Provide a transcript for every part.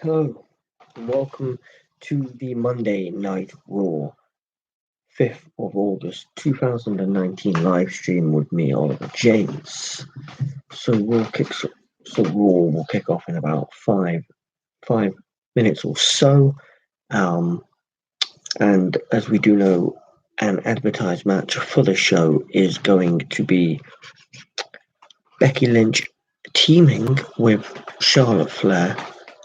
Hello, and welcome to the Monday Night Raw, 5th of August 2019 live stream with me, Oliver James. So Raw will kick off in about five minutes or so. And as we do know, an advertised match for the show is going to be Becky Lynch teaming with Charlotte Flair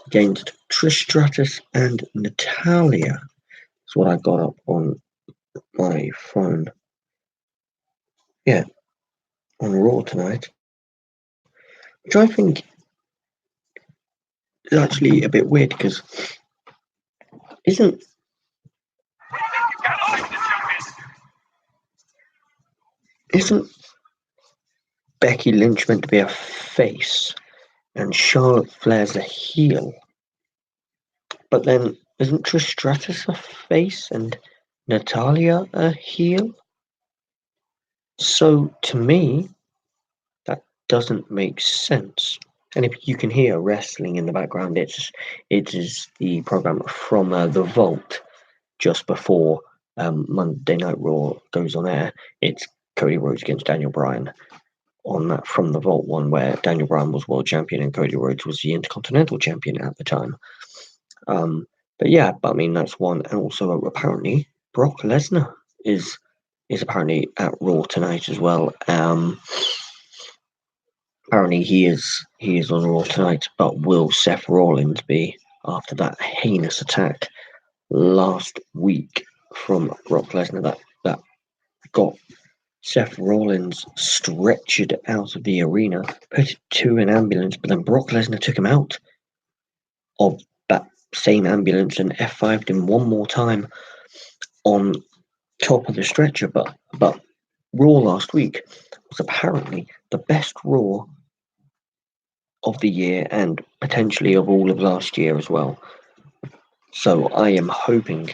against Trish Stratus and Natalia. That's what I got up on my phone. Yeah, on Raw tonight, which I think is actually a bit weird because isn't isn't Becky Lynch meant to be a face and Charlotte Flair's a heel? But then isn't Trish Stratus a face and Natalia a heel? So to me, that doesn't make sense. And if you can hear wrestling in the background, it is the program from the Vault just before Monday Night Raw goes on air. It's Cody Rhodes against Daniel Bryan on that From the Vault one, where Daniel Bryan was world champion and Cody Rhodes was the Intercontinental champion at the time. But I mean that's one, and also apparently Brock Lesnar is apparently at Raw tonight as well. Apparently he is on Raw tonight, but will Seth Rollins be after that heinous attack last week from Brock Lesnar that got Seth Rollins stretchered out of the arena, put to an ambulance, but then Brock Lesnar took him out of that same ambulance and F5'd him one more time on top of the stretcher. But Raw last week was apparently the best Raw of the year and potentially of all of last year as well. So I am hoping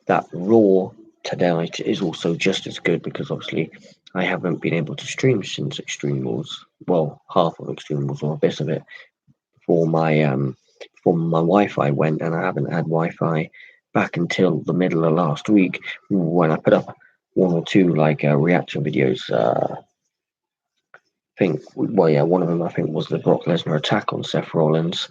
that Raw tonight is also just as good, because obviously I haven't been able to stream since Extreme Rules. Well, half of Extreme Rules or a bit of it for my Wi-Fi went, and I haven't had Wi-Fi back until the middle of last week when I put up one or two reaction videos. One of them I think was the Brock Lesnar attack on Seth Rollins.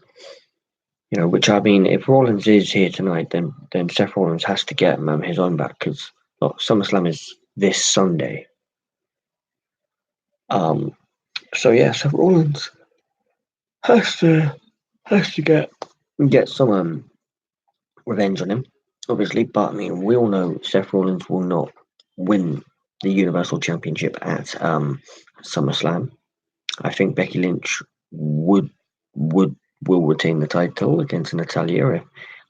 Which I mean, if Rollins is here tonight, then Seth Rollins has to get his own back, because SummerSlam is this Sunday. Seth Rollins has to get some revenge on him, obviously. But I mean, we all know Seth Rollins will not win the Universal Championship at SummerSlam. I think Becky Lynch will retain the title against Natalia,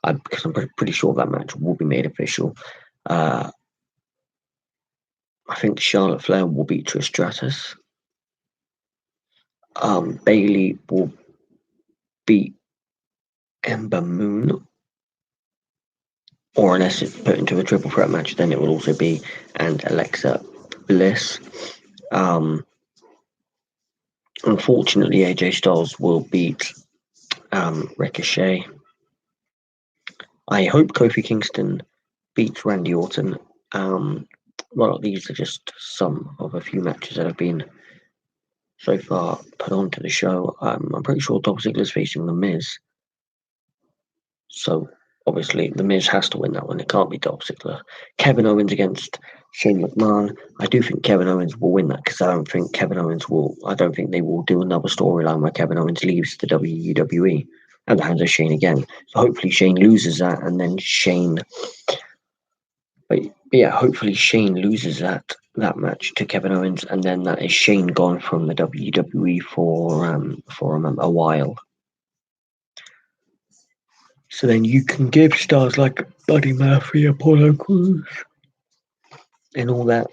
because I'm pretty sure that match will be made official. I think Charlotte Flair will beat Trish Stratus. Bayley will beat Ember Moon, or unless it's put into a triple threat match, then it will also be and Alexa Bliss. Unfortunately, AJ Styles will beat Ricochet. I hope Kofi Kingston beats Randy Orton. These are just some of a few matches that have been so far put onto the show. I'm pretty sure Dolph Ziggler's facing The Miz. So obviously The Miz has to win that one. It can't be Dolph Ziggler. Kevin Owens against Shane McMahon. I do think Kevin Owens will win that, because I don't think they will do another storyline where Kevin Owens leaves the WWE at the hands of Shane again. So hopefully Shane loses that, and then hopefully Shane loses that match to Kevin Owens, and then that is Shane gone from the WWE for a while. So then you can give stars like Buddy Murphy, Apollo Crews, and all that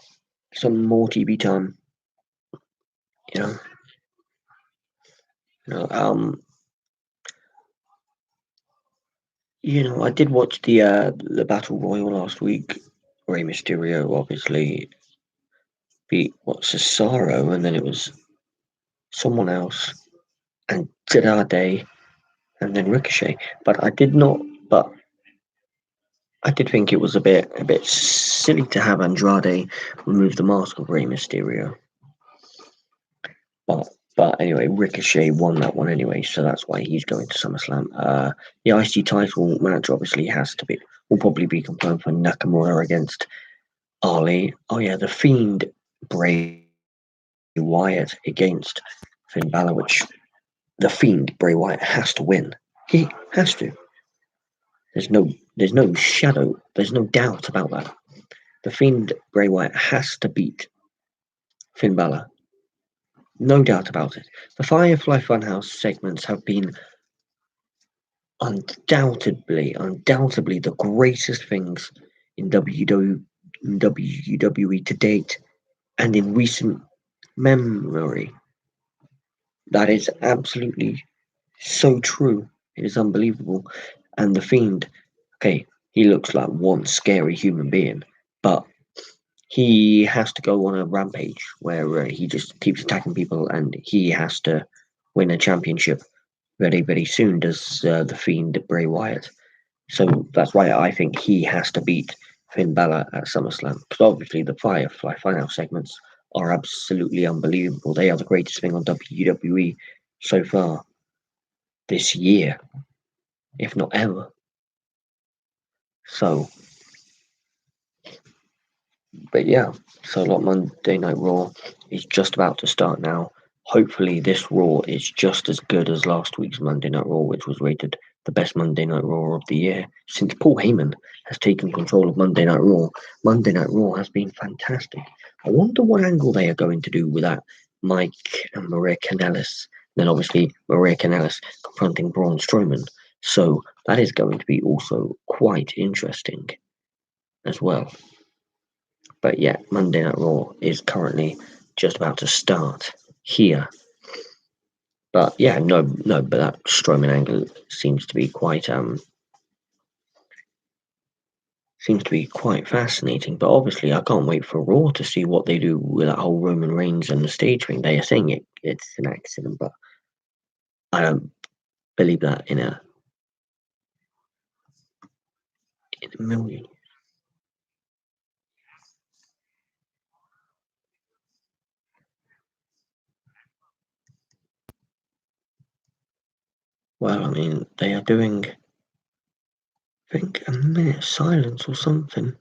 some more TV time. I did watch the Battle Royal last week. Rey Mysterio obviously beat Cesaro, and then it was someone else. Andrade, and then Ricochet. But I did not. But I did think it was a bit silly to have Andrade remove the mask of Rey Mysterio. But anyway, Ricochet won that one anyway, so that's why he's going to SummerSlam. The IC title match obviously will probably be confirmed for Nakamura against Ali. Oh yeah, the Fiend Bray Wyatt against Finn Balor, which the Fiend Bray Wyatt has to win. He has to. There's no doubt about that. The Fiend Bray Wyatt has to beat Finn Balor. No doubt about it. The Firefly Funhouse segments have been undoubtedly the greatest things in WWE to date and in recent memory. That is absolutely so true. It is unbelievable. And the Fiend, okay, he looks like one scary human being, but he has to go on a rampage where he just keeps attacking people, and he has to win a championship very, very soon. Does the Fiend Bray Wyatt? So that's why I think he has to beat Finn Balor at SummerSlam. Because obviously the Firefly Funhouse segments are absolutely unbelievable. They are the greatest thing on WWE so far this year, if not ever. So, but yeah, so like Monday Night Raw is just about to start now. Hopefully, this Raw is just as good as last week's Monday Night Raw, which was rated the best Monday Night Raw of the year. Since Paul Heyman has taken control of Monday Night Raw has been fantastic. I wonder what angle they are going to do with that Mike and Maria Kanellis. Then obviously Maria Kanellis confronting Braun Strowman. So that is going to be also quite interesting as well. But yeah, Monday Night Raw is currently just about to start here. But yeah, but that Strowman angle seems to be quite fascinating. But obviously, I can't wait for Raw to see what they do with that whole Roman Reigns and the stage thing. They are saying it's an accident, but I don't believe that in a million. Well, I mean, they are doing, I think, a minute silence or something.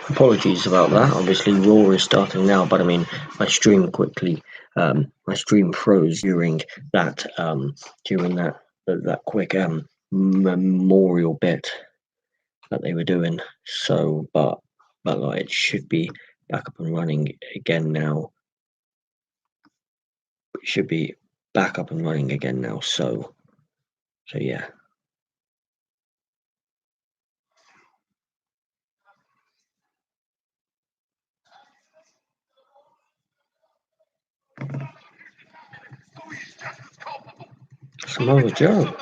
Apologies about that. Obviously, Raw is starting now, but I mean, my stream froze during that quick memorial bit that they were doing. So, but like, it should be back up and running again now. It should be back up and running again now. So yeah. Samoa Joe.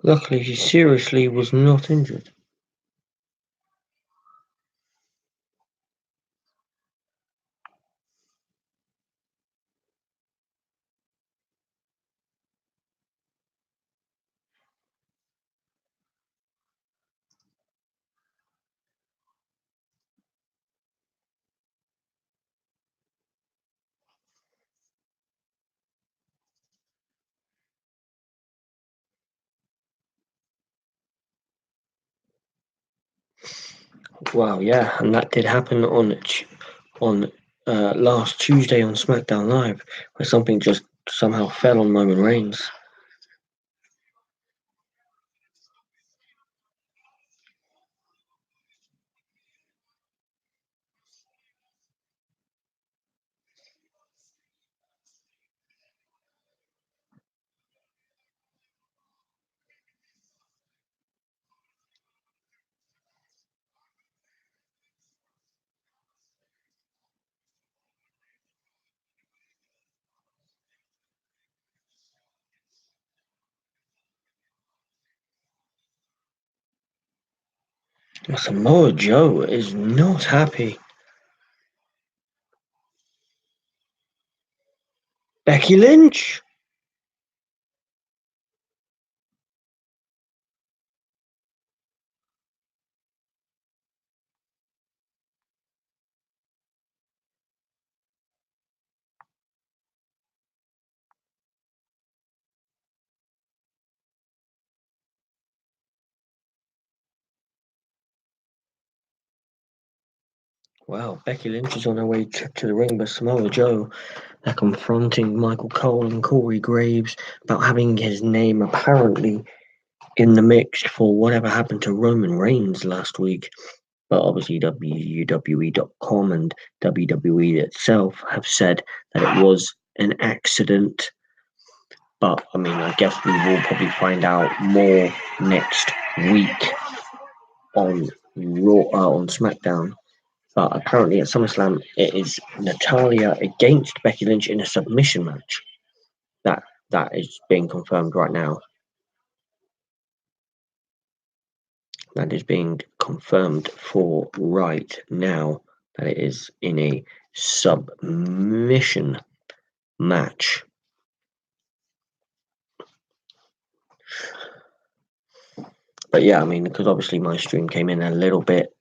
Luckily, he seriously was not injured. Wow, yeah, and that did happen on last Tuesday on SmackDown Live, where something just somehow fell on Roman Reigns. Samoa Joe is not happy. Becky Lynch. Wow, Becky Lynch is on her way to the ring, but Samoa Joe, they're confronting Michael Cole and Corey Graves about having his name apparently in the mix for whatever happened to Roman Reigns last week. But obviously, WWE.com and WWE itself have said that it was an accident. But I mean, I guess we will probably find out more next week on Raw, on SmackDown. But apparently at SummerSlam, it is Natalia against Becky Lynch in a submission match. That is being confirmed right now. That is being confirmed for right now that it is in a submission match. But yeah, I mean, because obviously my stream came in a little bit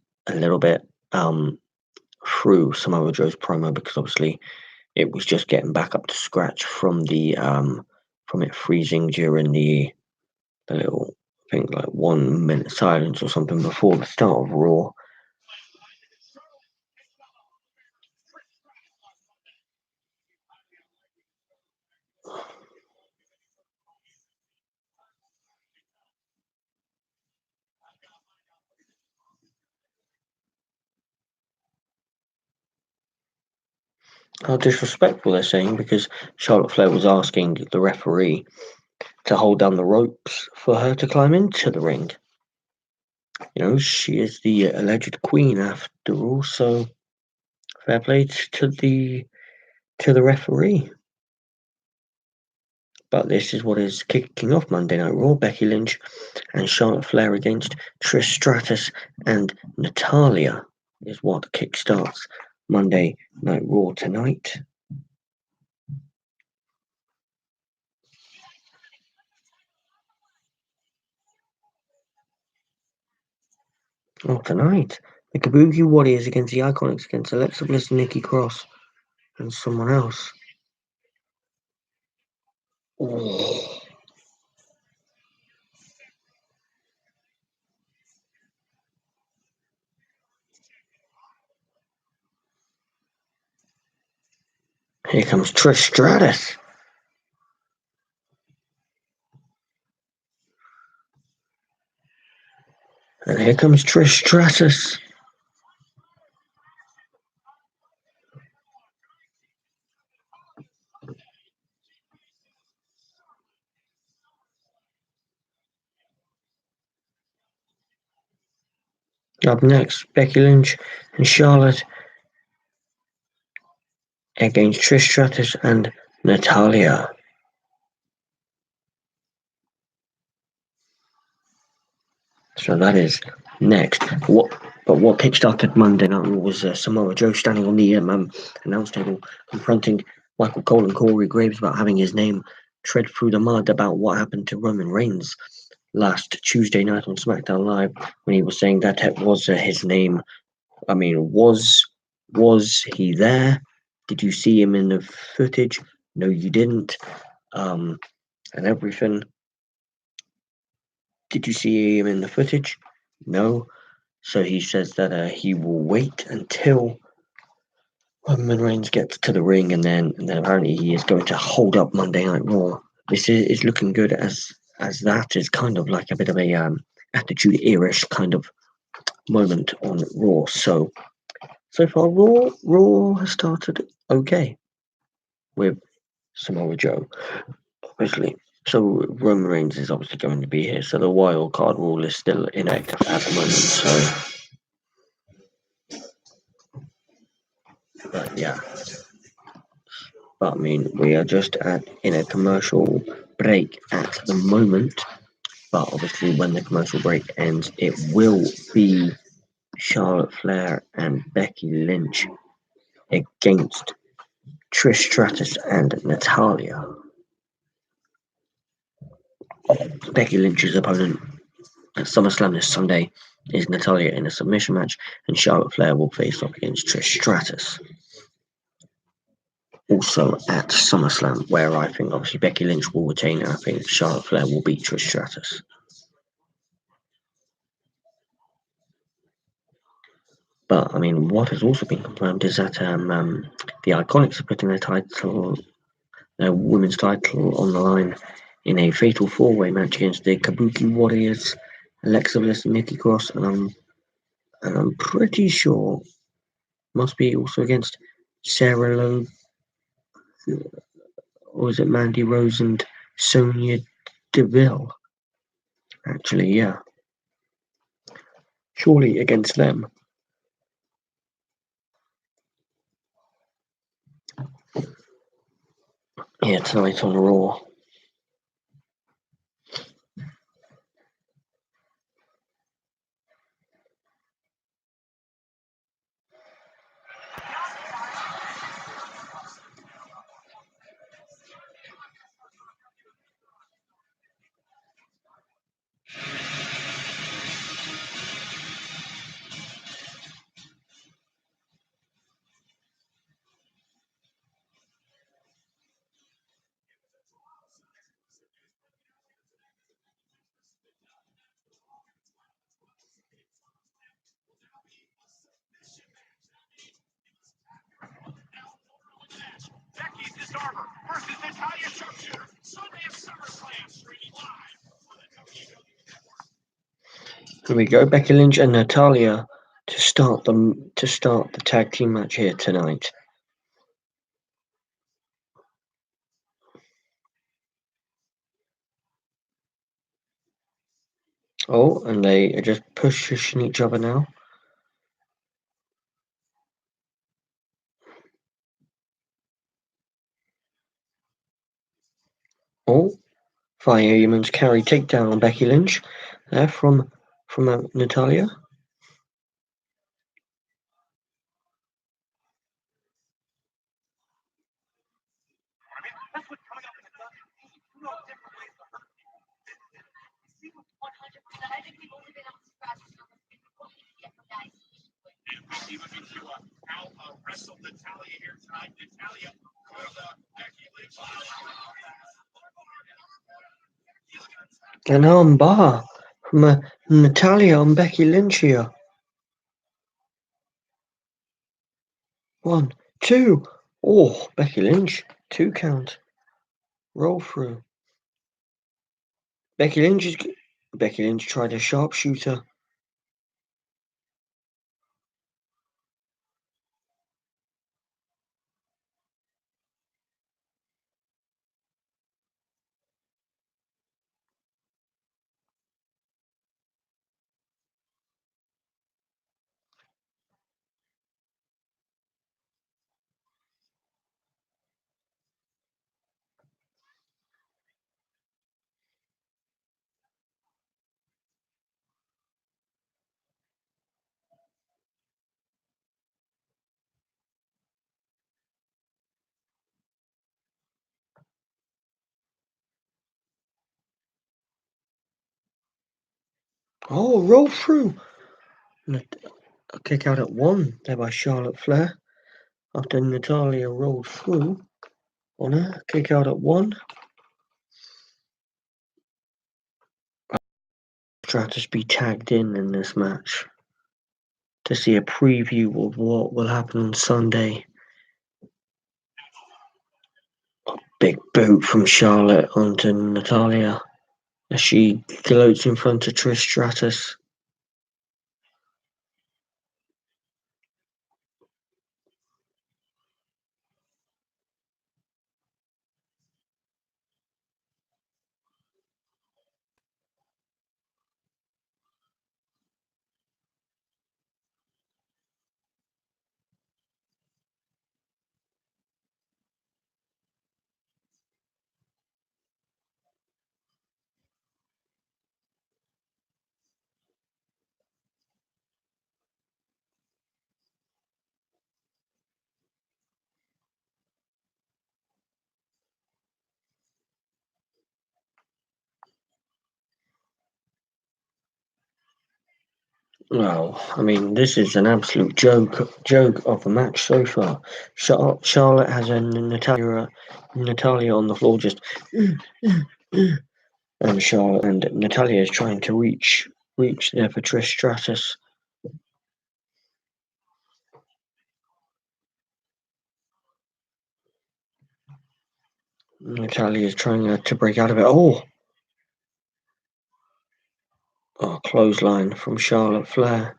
through Samoa Joe's promo, because obviously it was just getting back up to scratch from it freezing during the little, I think, like 1 minute silence or something before the start of Raw. How disrespectful, they're saying, because Charlotte Flair was asking the referee to hold down the ropes for her to climb into the ring. You know, she is the alleged queen after all, so fair play to the referee. But this is what is kicking off Monday Night Raw. Becky Lynch and Charlotte Flair against Trish Stratus and Natalia is what kickstarts Monday Night Raw tonight. Oh, tonight, the Kabuki Warriors against the Iconics, against Alexa Bliss, Nikki Cross, and someone else. Oh. Here comes Trish Stratus. And here comes Trish Stratus. Up next, Becky Lynch and Charlotte against Trish Stratus and Natalia. So that is next. What kickstarted Monday Night Raw was Samoa Joe standing on the announce table, confronting Michael Cole and Corey Graves about having his name tread through the mud about what happened to Roman Reigns last Tuesday night on SmackDown Live, when he was saying that it was his name. I mean, was he there? Did you see him in the footage? No, you didn't. And everything. Did you see him in the footage? No. So he says that he will wait until Roman Reigns gets to the ring, and then apparently he is going to hold up Monday Night Raw. This is looking good, as that is kind of like a bit of a Attitude Era-ish kind of moment on Raw. So far, Raw has started okay with Samoa Joe, obviously. So Roman Reigns is obviously going to be here. So the wild card rule is still inactive at the moment. But yeah. But I mean, we are just in a commercial break at the moment. But obviously, when the commercial break ends, it will be Charlotte Flair and Becky Lynch against Trish Stratus and Natalia. Becky Lynch's opponent at SummerSlam this Sunday is Natalia in a submission match, and Charlotte Flair will face off against Trish Stratus. Also at SummerSlam, where I think obviously Becky Lynch will retain, and I think Charlotte Flair will beat Trish Stratus. But I mean, what has also been confirmed is that the Iconics are putting their women's title on the line in a fatal four-way match against the Kabuki Warriors, Alexa Bliss, and Nikki Cross, and I'm pretty sure must be also against Sarah Lowe, or is it Mandy Rose and Sonya Deville? Actually, yeah, surely against them. Yeah, tonight on Raw. Here we go, Becky Lynch and Natalia to start the tag team match here tonight. Oh, and they are just pushing each other now. Oh, Fire Humans carry takedown on Becky Lynch there from Natalia. An armbar from Natalia on Becky Lynch here. 1, 2. Oh, Becky Lynch. 2 count. Roll through. Becky Lynch tried a sharpshooter. Oh, roll through. A kick out at 1 there by Charlotte Flair. After Natalia rolled through on her. Kick out at 1. Stratus be tagged in this match to see a preview of what will happen on Sunday. A big boot from Charlotte onto Natalia as she gloats in front of Trish Stratus. Well, I mean, this is an absolute joke of a match so far. Charlotte has a Natalia on the floor just, and Charlotte and Natalia is trying to reach there for Trish Stratus. Natalia is trying to break out of it. Oh, clothesline from Charlotte Flair.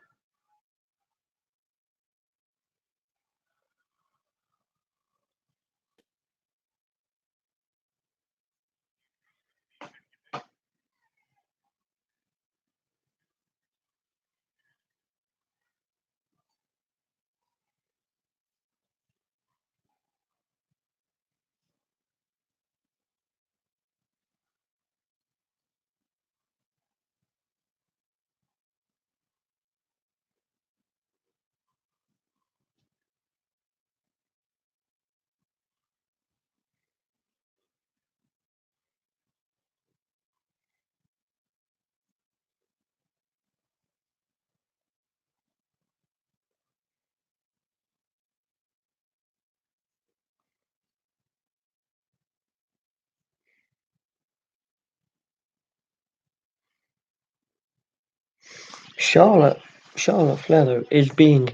Charlotte Flair though, is being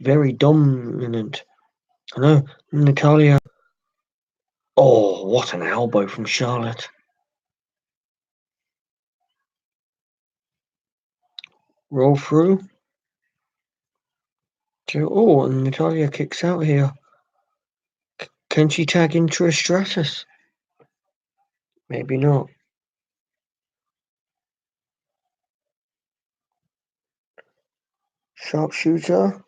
very dominant. I know Natalia. Oh, what an elbow from Charlotte. Roll through. Oh, and Natalia kicks out here. Can she tag in Trish Stratus? Maybe not. Sharpshooter?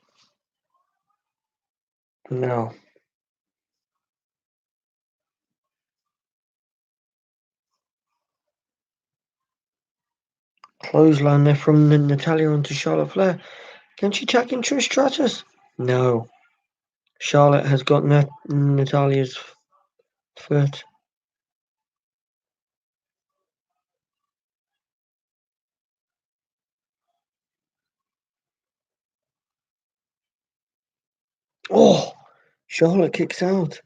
No. Clothesline there from Natalia onto Charlotte Flair. Can she tag in Trish Stratus? No. Charlotte has got Natalia's foot. Oh, Charlotte kicks out.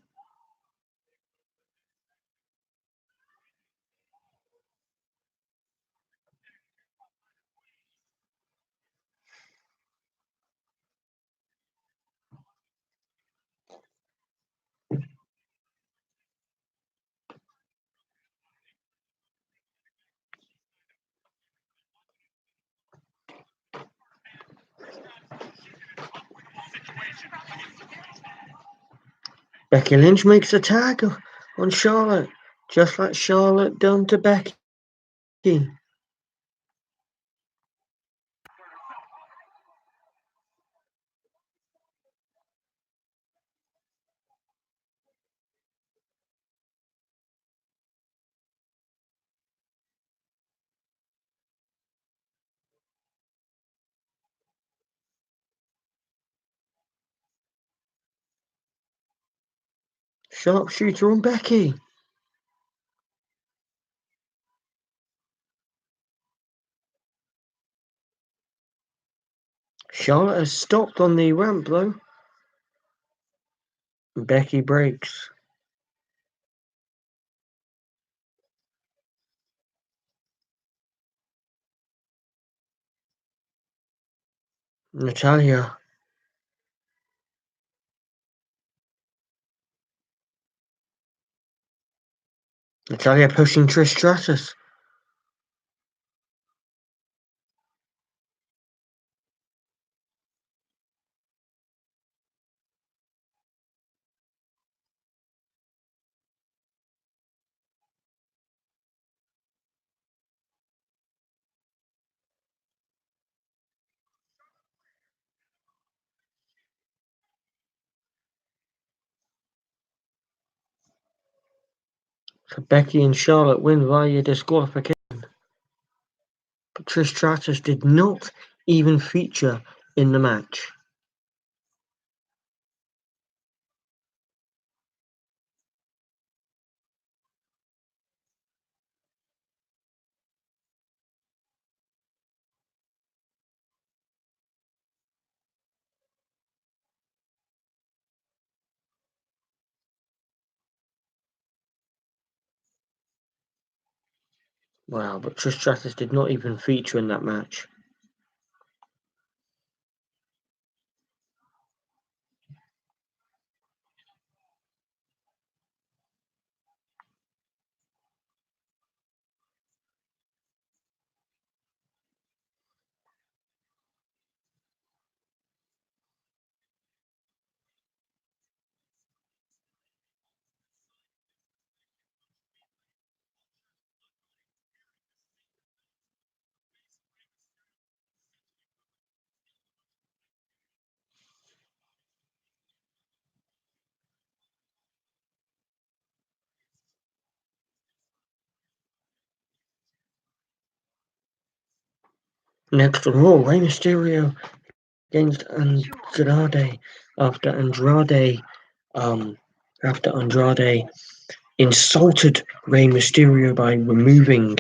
Becky Lynch makes a tag on Charlotte, just like Charlotte done to Becky. Sharpshooter on Becky. Charlotte has stopped on the ramp though. Becky breaks. Natalia. Natalia pushing Trish Stratus. So Becky and Charlotte win via disqualification. But Trish Stratus did not even feature in the match. Wow, but Trish Stratus did not even feature in that match. Next on Raw, Rey Mysterio against Andrade after Andrade insulted Rey Mysterio by removing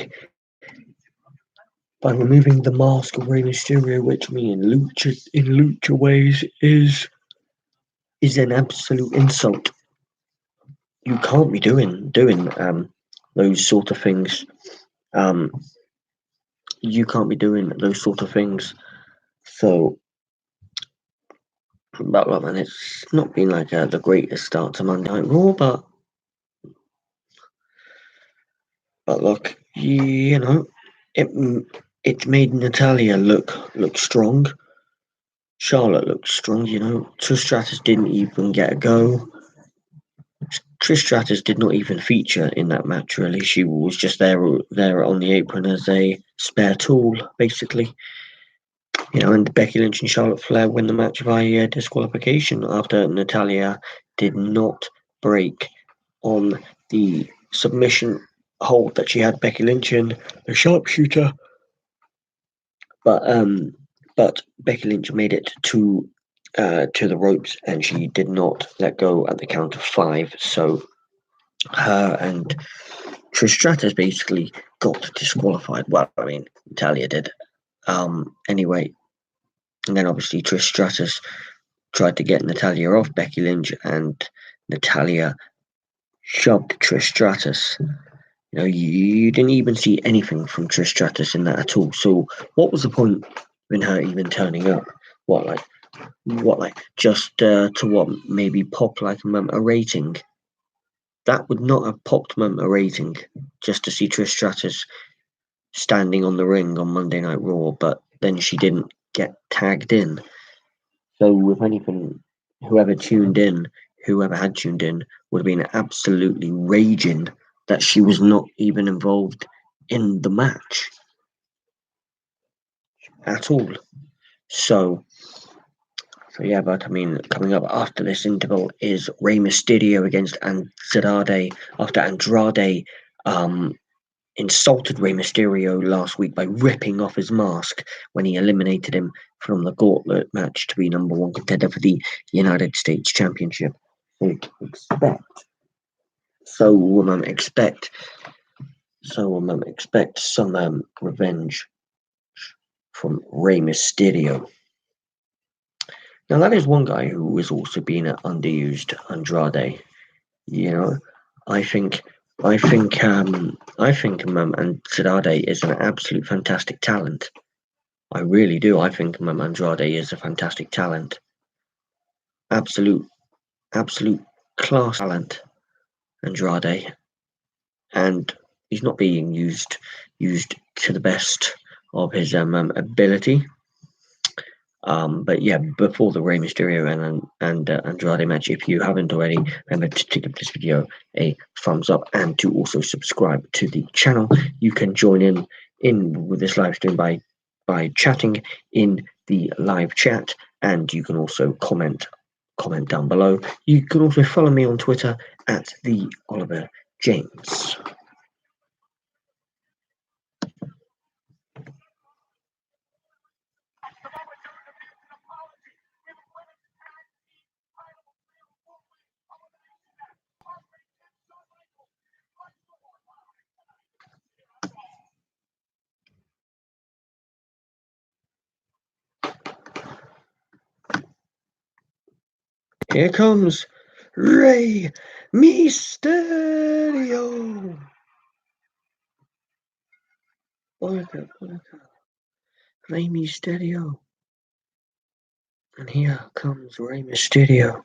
the mask of Rey Mysterio, which in lucha ways is an absolute insult. You can't be doing those sort of things. Um, you can't be doing those sort of things. So, but well, man, it's not been like the greatest start to Monday Night Raw, but look, it it made Natalia look strong. Charlotte looked strong. Trish Stratus didn't even get a go. Trish Stratus did not even feature in that match. Really, she was just there on the apron as a spare tool, basically. And Becky Lynch and Charlotte Flair win the match via disqualification after Natalia did not break on the submission hold that she had Becky Lynch in, the sharpshooter. But Becky Lynch made it to the ropes and she did not let go at the count of 5. So her and Trish Stratus basically got disqualified. Well, Natalia did. Anyway, and then obviously Trish Stratus tried to get Natalia off Becky Lynch, and Natalia shoved Trish Stratus. You didn't even see anything from Trish Stratus in that at all. So what was the point in her even turning up? What like just to what maybe pop like a rating? That would not have popped a rating just to see Trish Stratus standing on the ring on Monday Night Raw, but then she didn't get tagged in. So if anything, whoever had tuned in would have been absolutely raging that she was not even involved in the match at all. So yeah, but coming up after this interval is Rey Mysterio against Andrade after Andrade insulted Rey Mysterio last week by ripping off his mask when he eliminated him from the gauntlet match to be number 1 contender for the United States Championship. So we'll expect some revenge from Rey Mysterio. Now that is one guy who is also being underused, Andrade. You know, I think, Andrade is an absolute fantastic talent. I really do. I think Andrade is a fantastic talent. Absolute, absolute class talent, Andrade, and he's not being used to the best of his ability. But yeah, before the Rey Mysterio and Andrade match, if you haven't already, remember to give this video a thumbs up and to also subscribe to the channel. You can join in with this live stream by chatting in the live chat, and you can also comment down below. You can also follow me on Twitter at the Oliver James. Here comes Rey Mysterio. Rey Mysterio. And here comes Rey Mysterio.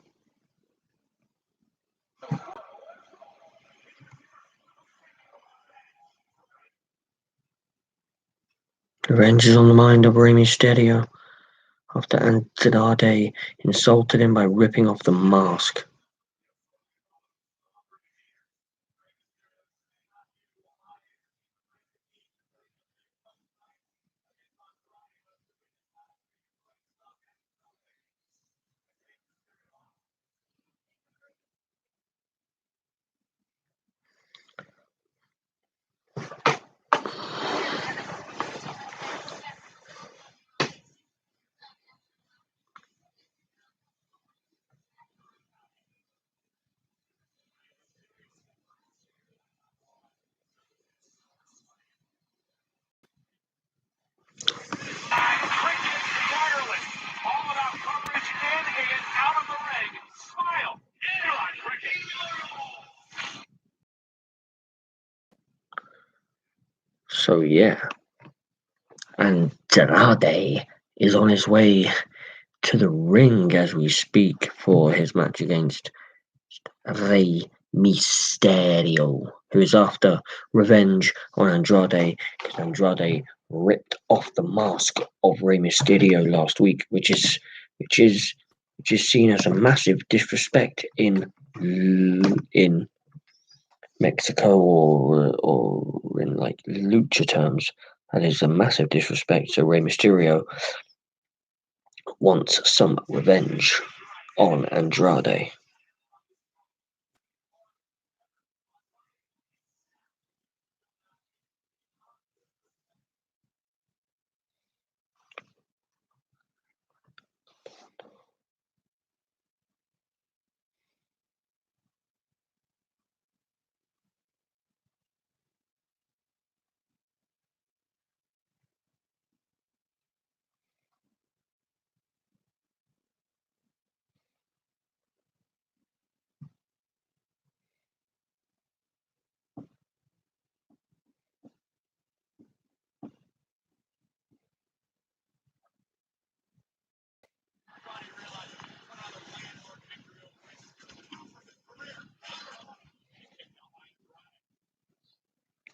Revenge is on the mind of Rey Mysterio after Andrade insulted him by ripping off the mask. So yeah, Andrade is on his way to the ring as we speak for his match against Rey Mysterio, who is after revenge on Andrade because Andrade ripped off the mask of Rey Mysterio last week, which is seen as a massive disrespect in Mexico or in like lucha terms. That is a massive disrespect. So Rey Mysterio wants some revenge on Andrade.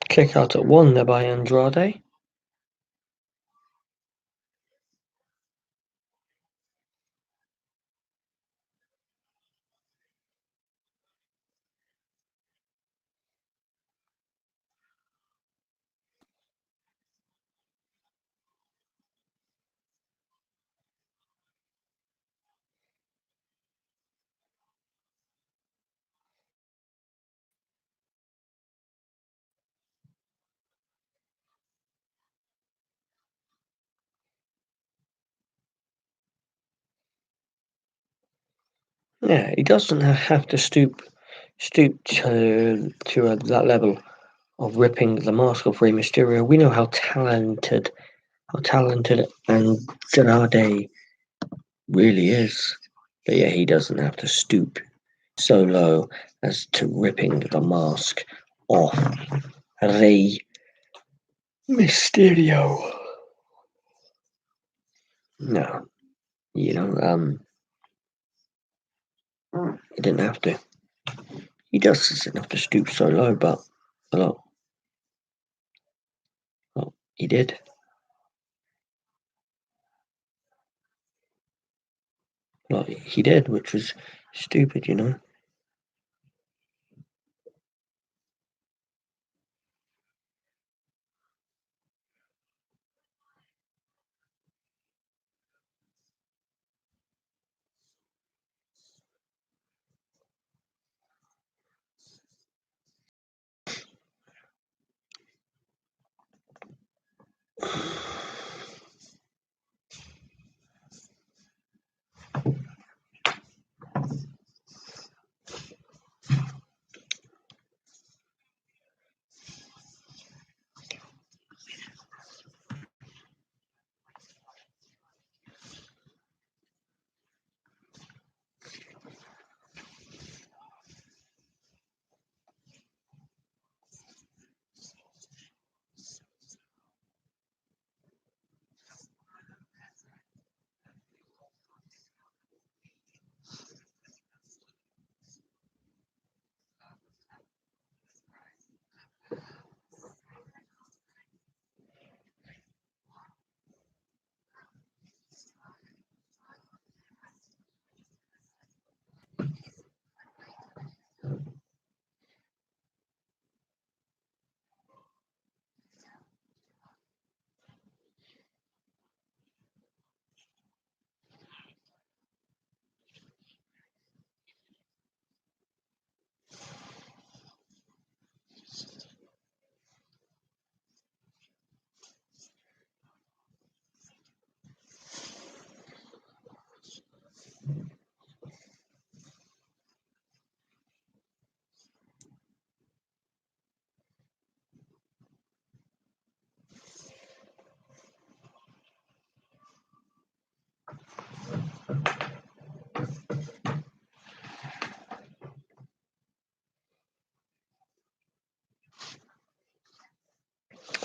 Kick out at one there by Andrade. Yeah, he doesn't have to stoop to that level of ripping the mask of Rey Mysterio. We know how talented Andrade really is. But yeah, he doesn't have to stoop so low as to ripping the mask off Rey Mysterio. No, you know, he didn't have to. He doesn't have to stoop so low, but well, he did. He did, which was stupid, you know.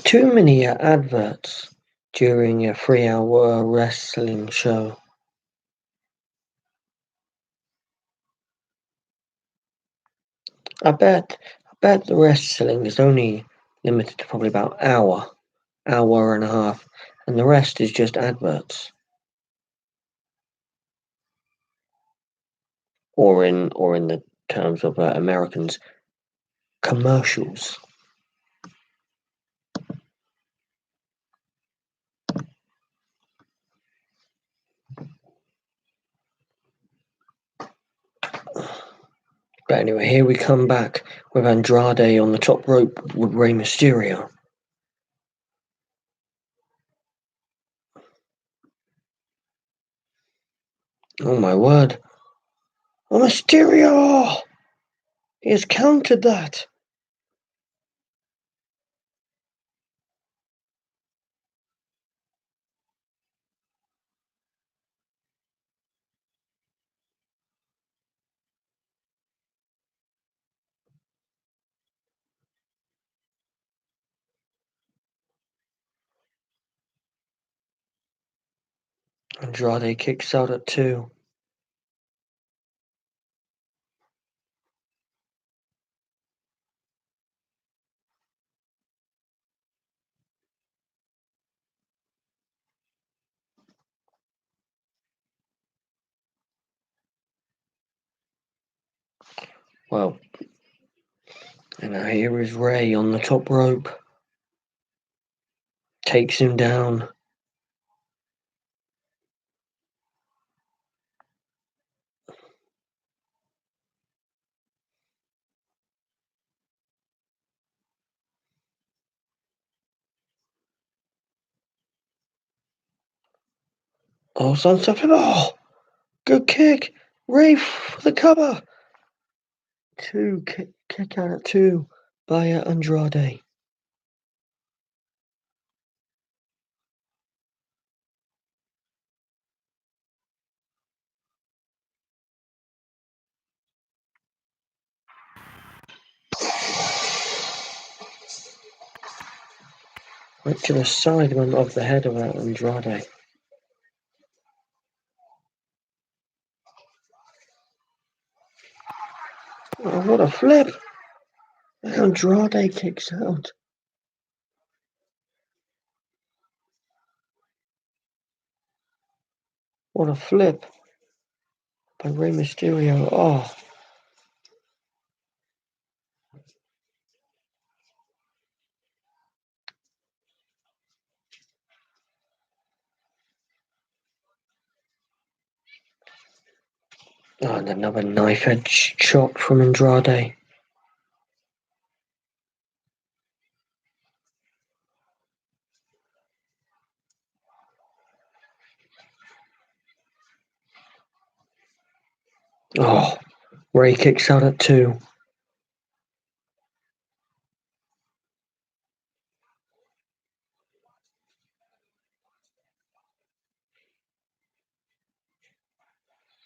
Too many adverts during a 3-hour wrestling show. I bet the wrestling is only limited to probably about hour and a half, and the rest is just adverts. Or in the terms of Americans, commercials. But anyway, here we come back with Andrade on the top rope with Rey Mysterio. Oh my word. Oh, Mysterio! He has countered that. Andrade kicks out at 2. Well, and now here is Rey on the top rope. Takes him down. Oh, sunset. Oh, good kick. Rey for the cover. 2 kick out at 2 by Andrade. Right to the side of the head of Andrade. Oh, what a flip! Andrade kicks out. What a flip by Rey Mysterio. Oh. Oh, and another knife edge chop from Andrade. Oh, Rey kicks out at 2.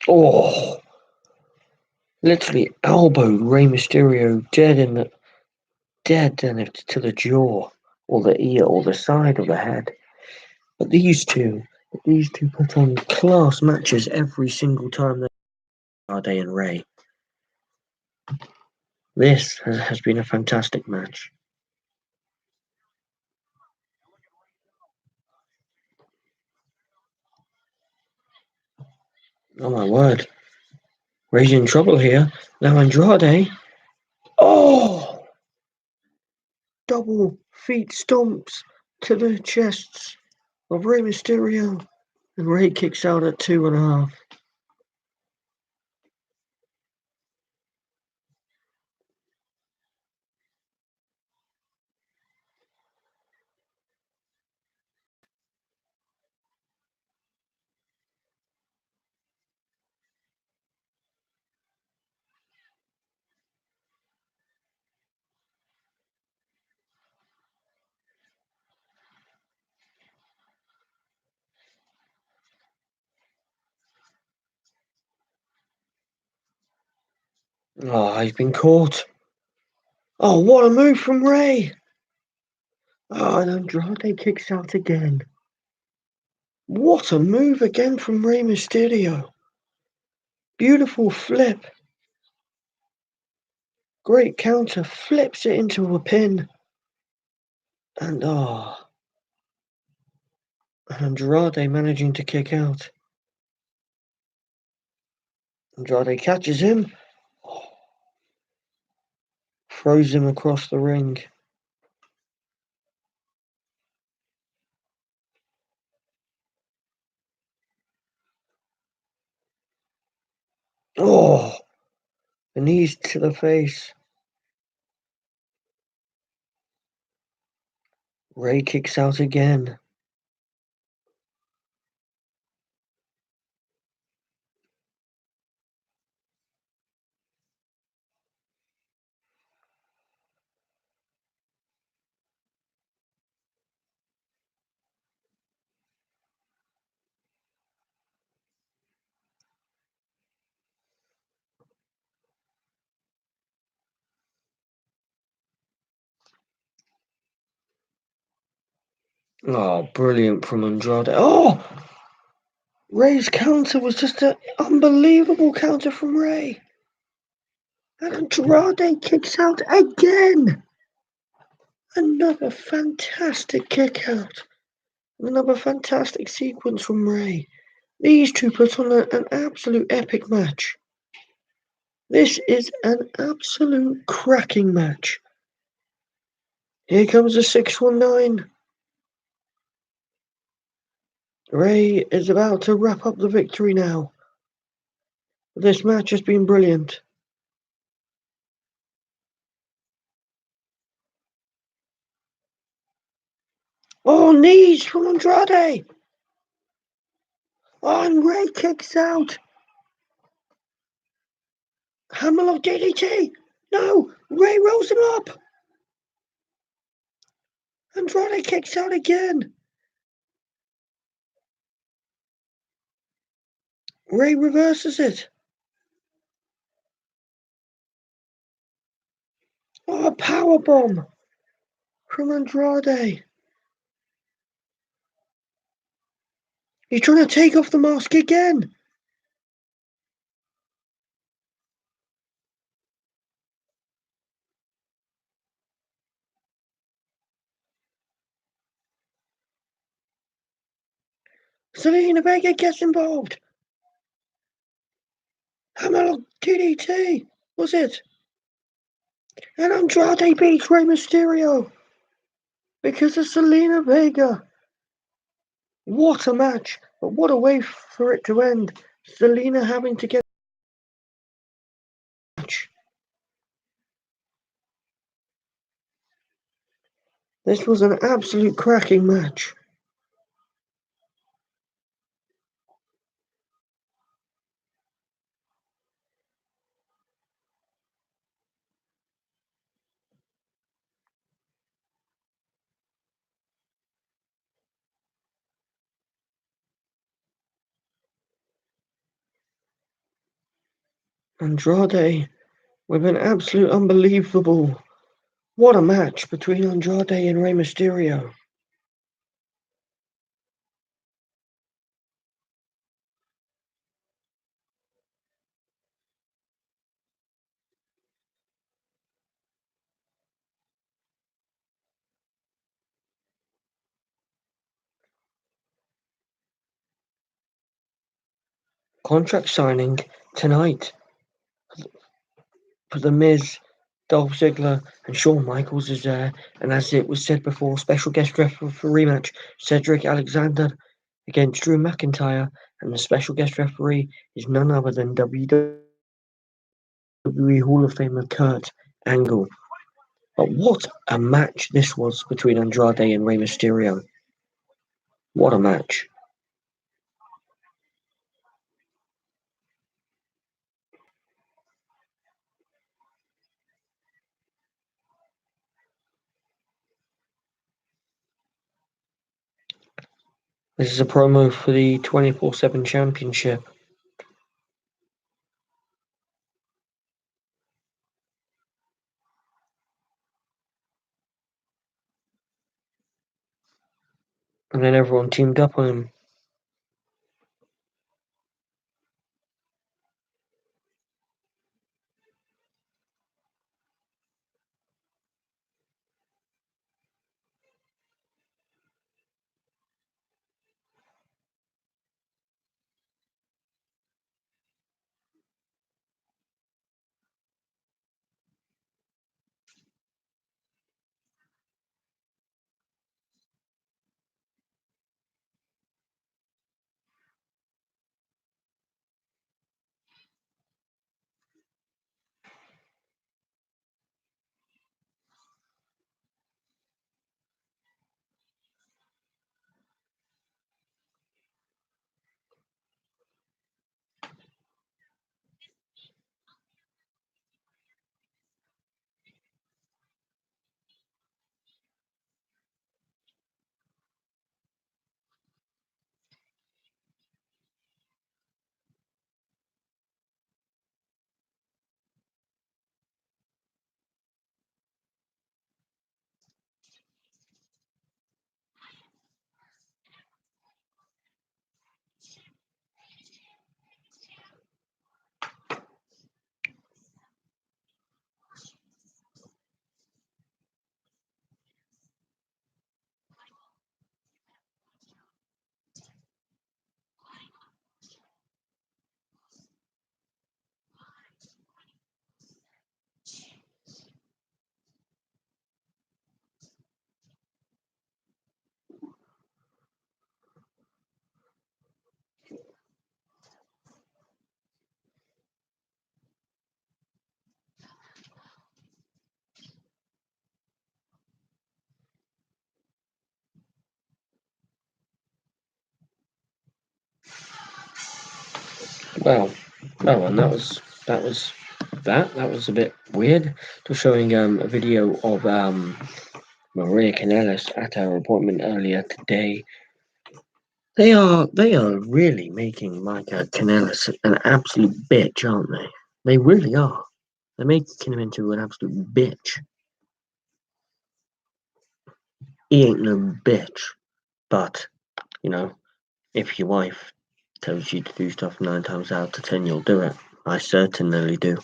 Oh, literally elbowed Rey Mysterio dead to the jaw, or the ear, or the side of the head. But these two put on class matches every single time they Andrade and Rey. This has been a fantastic match. Oh my word. Rey's in trouble here. Now Andrade. Oh! Double feet stomps to the chests of Rey Mysterio. And Rey kicks out at 2.5. Oh, he's been caught. Oh, what a move from Rey. Oh, and Andrade kicks out again. What a move again from Rey Mysterio. Beautiful flip. Great counter. Flips it into a pin. And Andrade managing to kick out. Andrade catches him. Throws him across the ring. Oh, the knees to the face. Rey kicks out again. Oh, brilliant from Andrade. Oh! Rey's counter was just an unbelievable counter from Rey. And Andrade kicks out again. Another fantastic kick out. Another fantastic sequence from Rey. These two put on an absolute epic match. This is an absolute cracking match. Here comes the 619. Rey is about to wrap up the victory now. This match has been brilliant. Oh, knees from Andrade. Oh, and Rey kicks out. Hammerlock DDT. No, Rey rolls him up. Andrade kicks out again. Rey reverses it. Oh, a powerbomb from Andrade. He's trying to take off the mask again. Selena Vega gets involved. Hammerlock DDT, was it? And Andrade beats Rey Mysterio because of Selena Vega. What a match, but what a way for it to end. Selena having to get a match. This was an absolute cracking match. Andrade with an absolute unbelievable. What a match between Andrade and Rey Mysterio. Contract signing tonight for The Miz, Dolph Ziggler, and Shawn Michaels is there. And as it was said before, special guest referee match Cedric Alexander against Drew McIntyre, and the special guest referee is none other than WWE Hall of Famer Kurt Angle. But what a match this was between Andrade and Rey Mysterio. What a match. This is a promo for the 24/7 Championship. And then everyone teamed up on him. Well, and that was a bit weird. Just showing a video of Maria Kanellis at her appointment earlier today. They are really making Micah Kanellis an absolute bitch, aren't they? They really are. They're making him into an absolute bitch. He ain't no bitch, but you know, If your wife tells you to do stuff 9 times out of 10, you'll do it. I certainly do.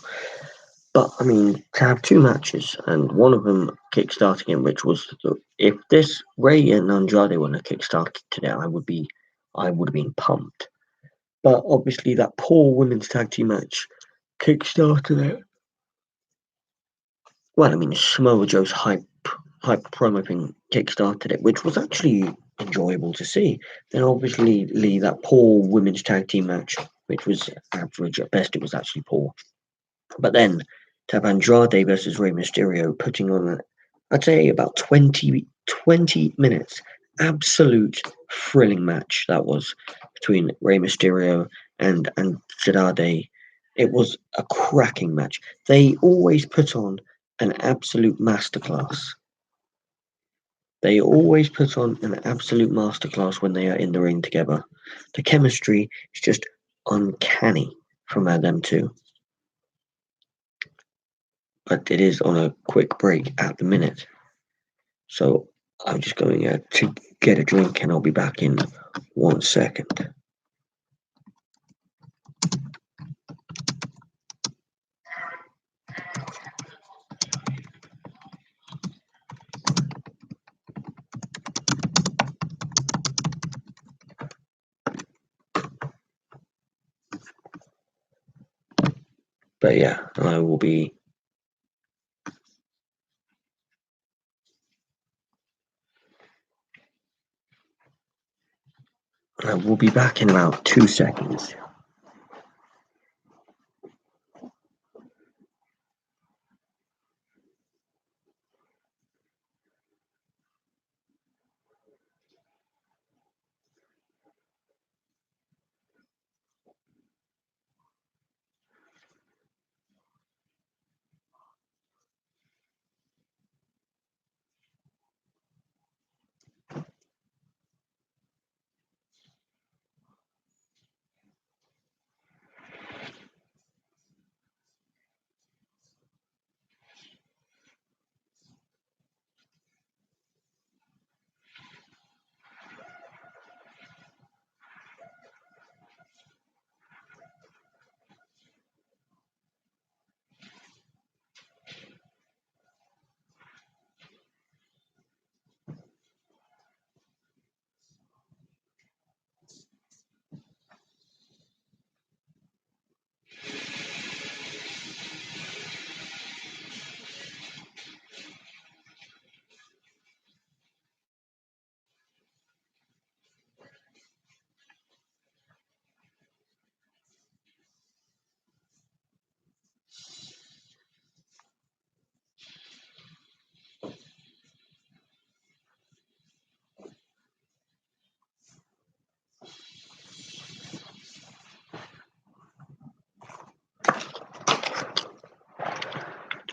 But I mean, to have two matches and one of them kickstarting it, which was if this Ray and Andrade wouldn't have kickstarted today, I would have been pumped. But obviously, that poor women's tag team match kickstarted it. Well, I mean, Samoa Joe's hype promo thing kickstarted it, which was actually enjoyable to see. Then obviously, that poor women's tag team match, which was average at best, it was actually poor. But then to have Andrade versus Rey Mysterio putting on, I'd say, about 20 minutes, absolute thrilling match that was between Rey Mysterio and Andrade. It was a cracking match. They always put on an absolute masterclass. They always put on an absolute masterclass when they are in the ring together. The chemistry is just uncanny from them two. But it is on a quick break at the minute. So I'm just going to get a drink and I'll be back in 1 second. But yeah, I will be back in about 2 seconds.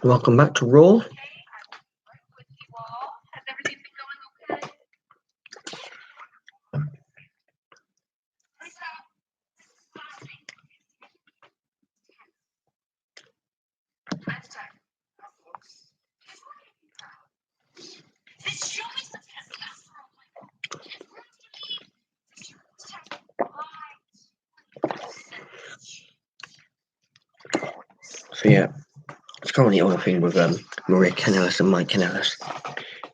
Welcome back to Raw. So yeah, it's currently on a thing with Maria Kanellis and Mike Kanellis.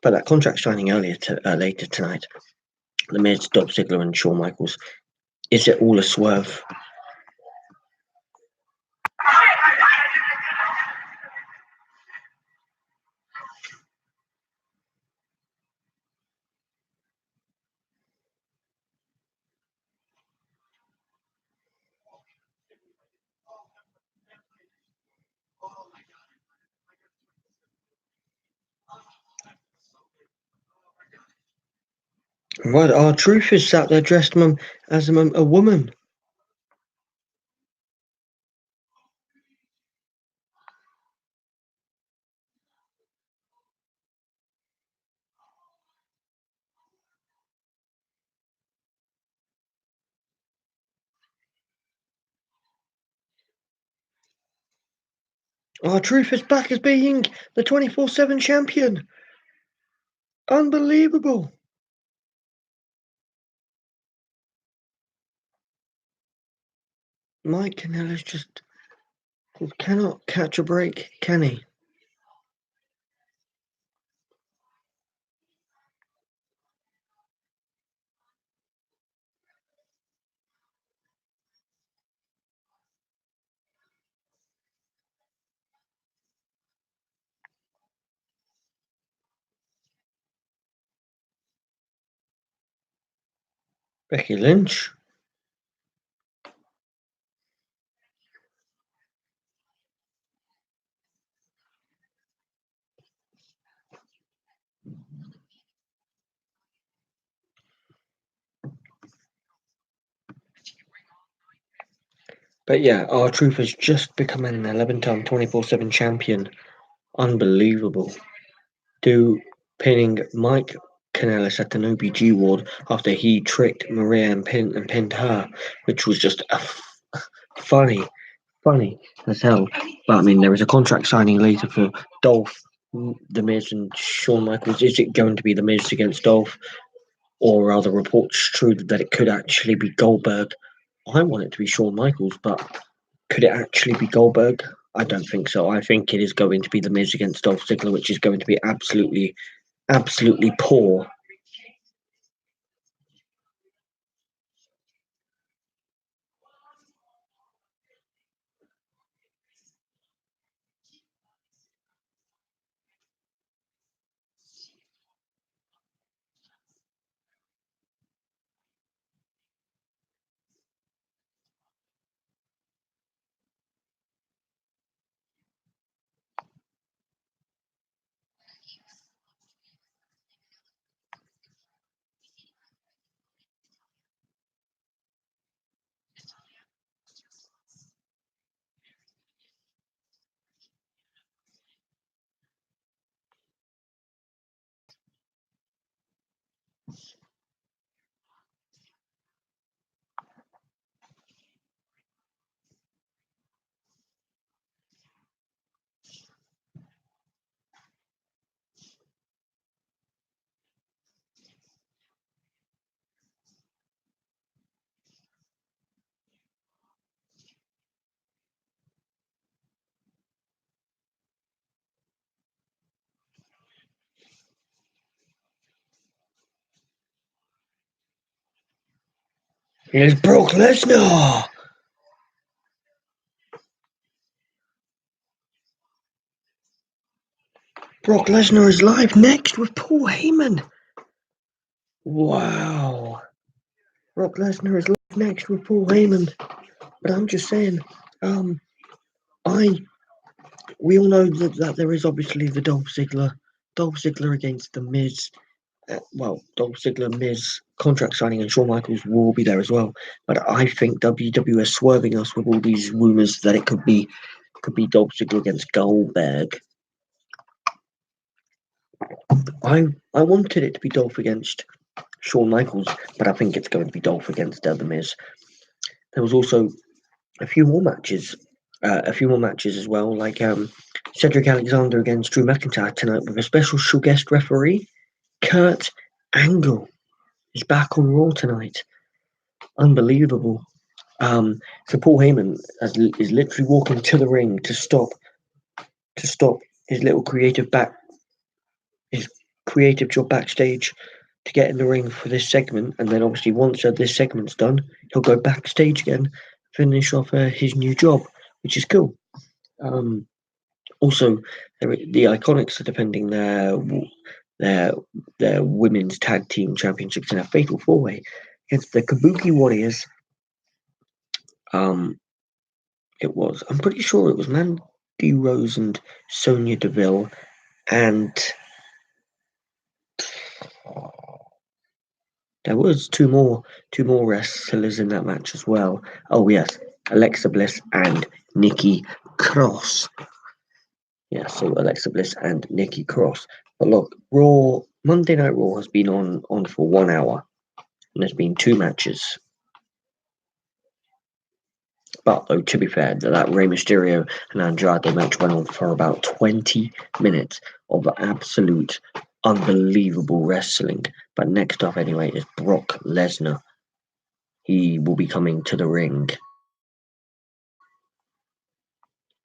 But that contract signing later tonight, The Miz, Dolph Ziggler and Shawn Michaels, is it all a swerve? Right, R-Truth is out there dressed as a woman. R-Truth is back as being the 24/7 champion. Unbelievable. Mike Kanellis just cannot catch a break, can he? Becky Lynch. But yeah, R-Truth has just become an 11-time 24/7 champion. Unbelievable. Pinning Mike Kanellis at an OBG ward after he tricked Maria and pinned her, which was just funny as hell. But I mean, there is a contract signing later for Dolph, The Miz, and Shawn Michaels. Is it going to be The Miz against Dolph, or are the reports true that it could actually be Goldberg? I want it to be Shawn Michaels, but could it actually be Goldberg? I don't think so. I think it is going to be The Miz against Dolph Ziggler, which is going to be absolutely poor. Here's Brock Lesnar. Brock Lesnar is live next with Paul Heyman. Wow. Brock Lesnar is live next with Paul Heyman. But I'm just saying, um, we all know that there is obviously the Dolph Ziggler against the Miz. Dolph Ziggler, Miz contract signing, and Shawn Michaels will be there as well. But I think WWE is swerving us with all these rumors that it could be Dolph Ziggler against Goldberg. I wanted it to be Dolph against Shawn Michaels, but I think it's going to be Dolph against The Miz. There was also a few more matches, as well, like Cedric Alexander against Drew McIntyre tonight with a special guest referee. Kurt Angle is back on Raw tonight. Unbelievable. So Paul Heyman is literally walking to the ring to stop his little his creative job backstage to get in the ring for this segment, and then obviously once this segment's done, he'll go backstage again, finish off his new job, which is cool. Also, the Iconics are defending their women's tag team championships in a fatal four-way against the Kabuki Warriors. I'm pretty sure it was Mandy Rose and Sonya Deville, and there was two more wrestlers in that match as well. Oh yes, Alexa Bliss and Nikki Cross. Yeah, so Alexa Bliss and Nikki Cross. But look, Monday Night Raw has been on for 1 hour, and there's been two matches. But though, to be fair, that Rey Mysterio and Andrade match went on for about 20 minutes of absolute unbelievable wrestling. But next up, anyway, is Brock Lesnar. He will be coming to the ring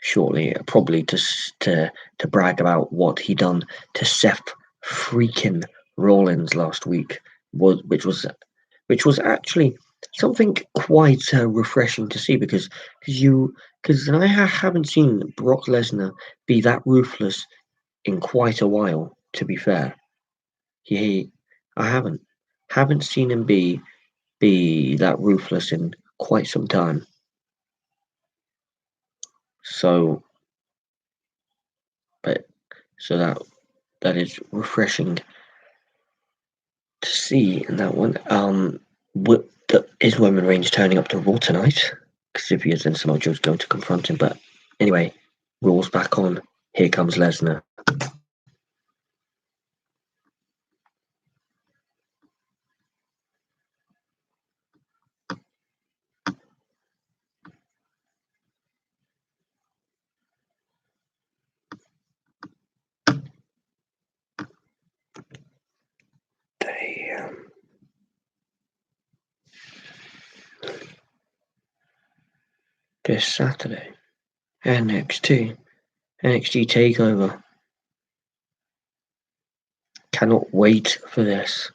shortly, probably to brag about what he done to Seth freaking Rollins last week, which was actually something quite refreshing to see because I haven't seen Brock Lesnar be that ruthless in quite a while. To be fair, he I haven't seen him be that ruthless in quite some time. So, but so that is refreshing to see in that one. Is Roman Reigns turning up to Raw tonight? Because if he is, then Samoa Joe's going to confront him. But anyway, Raw's back on. Here comes Lesnar. This Saturday, NXT Takeover. Cannot wait for this.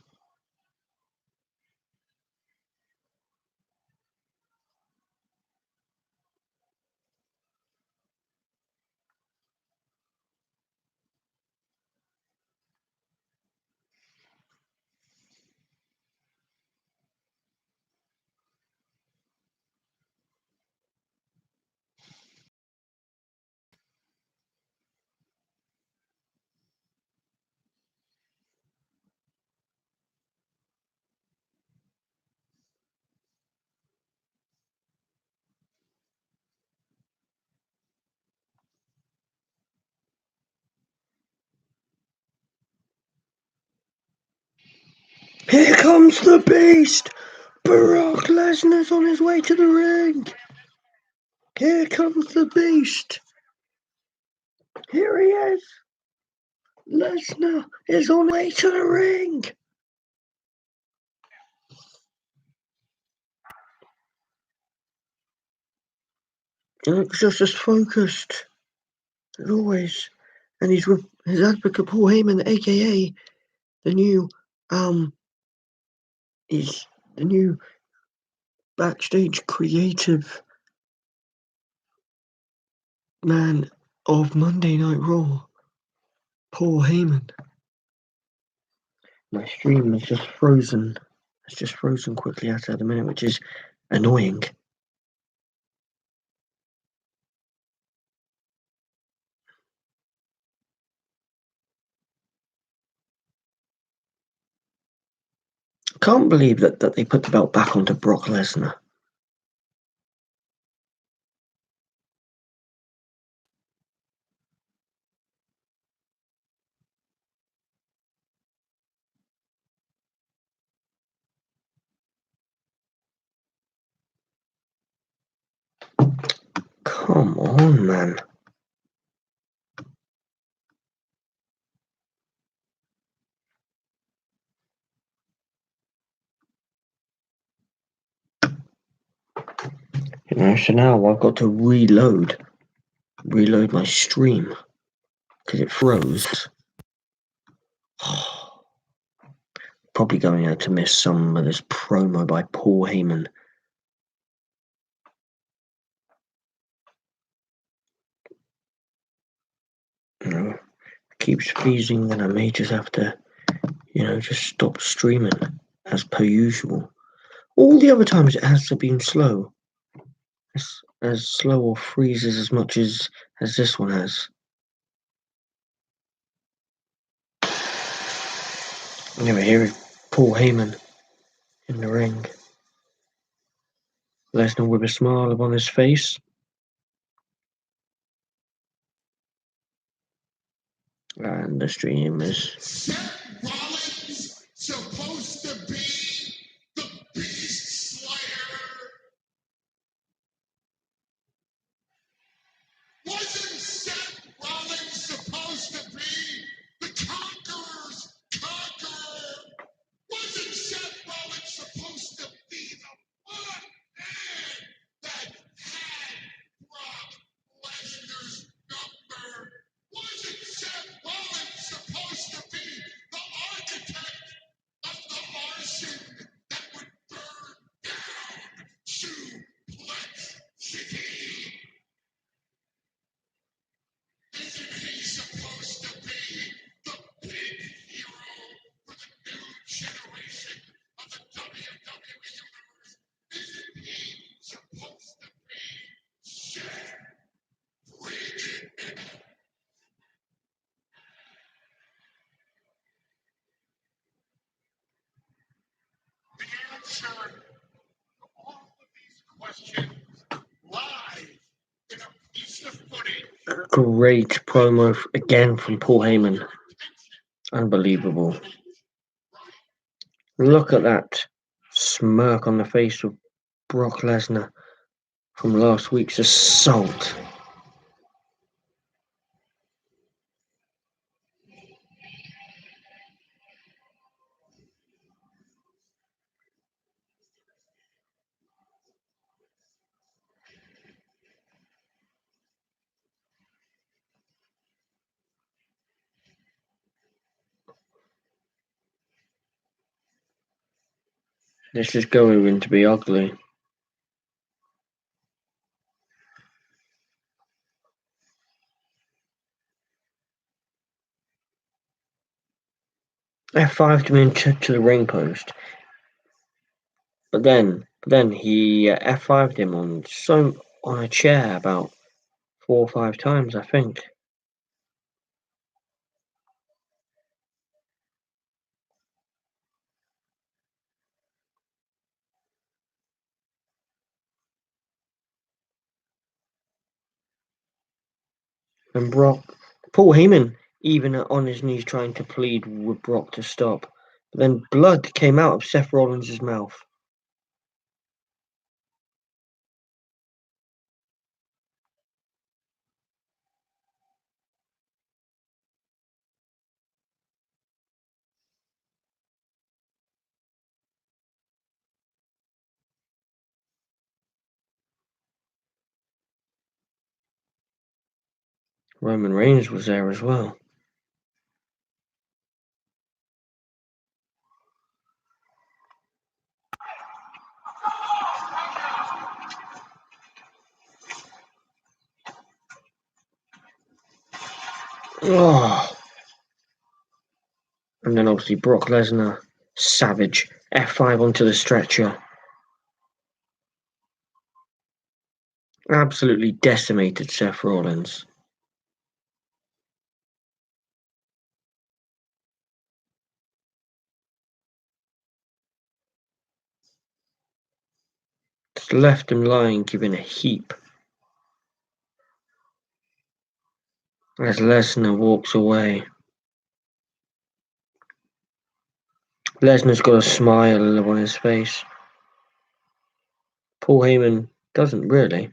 Here comes the Beast! Brock Lesnar's on his way to the ring! Here comes the Beast! Here he is! Lesnar is on his way to the ring! It's just as focused as always. And he's with his advocate Paul Heyman, aka the new is the new backstage creative man of Monday Night Raw, Paul Heyman. My stream is just frozen. It's just frozen quickly at the minute, which is annoying. I can't believe that they put the belt back onto Brock Lesnar. Come on, man. So now I've got to reload my stream because it froze. Probably going out to miss some of this promo by Paul Heyman. Keeps freezing, then I may just have to, just stop streaming as per usual. All the other times it has been slow. As slow or freezes as much as this one has. Anyway, here is Paul Heyman in the ring. Lesnar with a smile upon his face. And the stream is. Seth Rollins supposed to be the Beast Slayer? Wasn't Seth Rollins supposed to be the Conqueror's Conqueror? Wasn't Seth Rollins supposed to be the one man that had Brock Lesnar questions live in a piece of footage. Great promo again from Paul Heyman. Unbelievable. Look at that smirk on the face of Brock Lesnar from last week's assault. This is going to be ugly. F5'd him into the ring post. But then he F5'd him on a chair about 4 or 5 times, I think. And Paul Heyman, even on his knees trying to plead with Brock to stop. But then blood came out of Seth Rollins' mouth. Roman Reigns was there as well. Oh. And then obviously Brock Lesnar, savage, F5 onto the stretcher. Absolutely decimated Seth Rollins. Just left him lying, giving a heap. As Lesnar walks away. Lesnar's got a smile on his face. Paul Heyman doesn't really.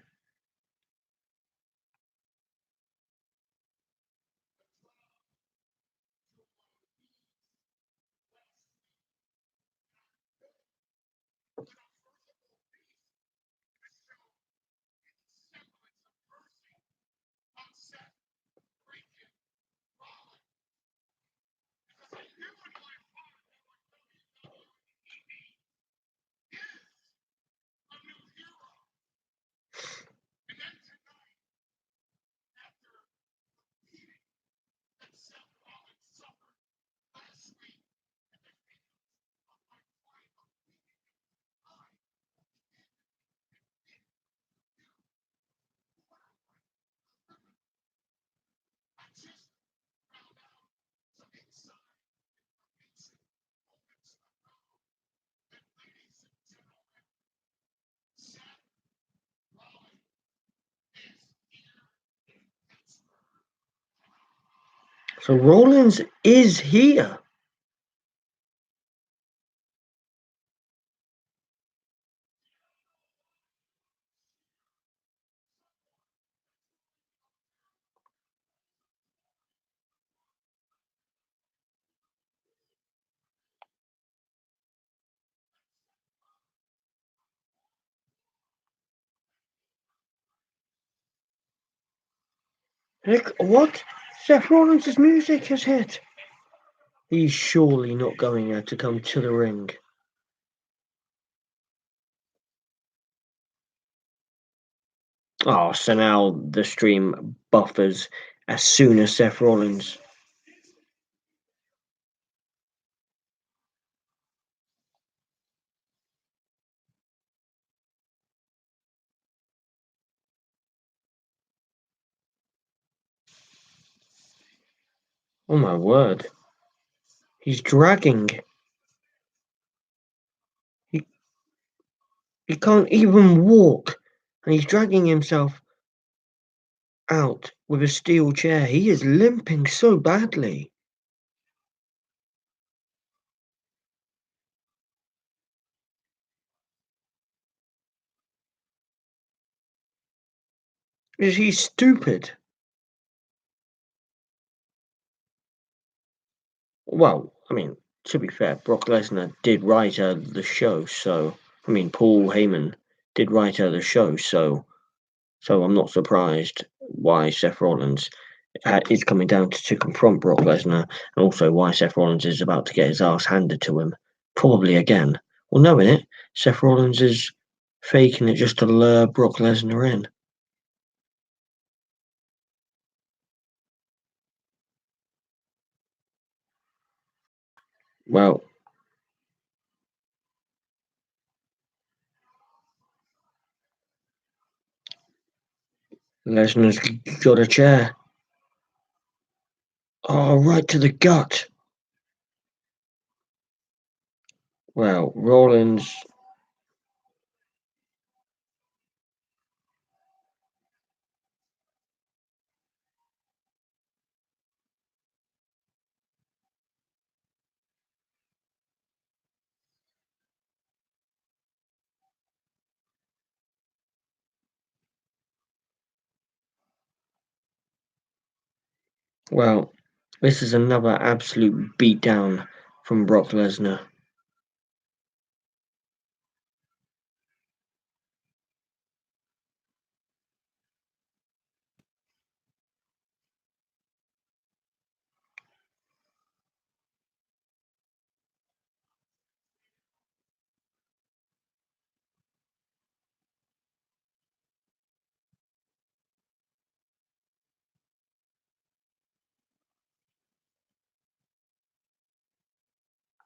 So Rollins is here. Look, what? Seth Rollins' music has hit. He's surely not going to come to the ring. Oh, so now the stream buffers as soon as Seth Rollins. Oh my word. He's dragging. He can't even walk, and he's dragging himself out with a steel chair. He is limping so badly. Is he stupid? Well, I mean, to be fair, Brock Lesnar did write the show, so Paul Heyman did write the show, so I'm not surprised why Seth Rollins is coming down to confront Brock Lesnar, and also why Seth Rollins is about to get his ass handed to him, probably again. Well, knowing it, Seth Rollins is faking it just to lure Brock Lesnar in. Well, Lesnar's got a chair. Oh, right to the gut. Well, Rollins. Well, this is another absolute beatdown from Brock Lesnar.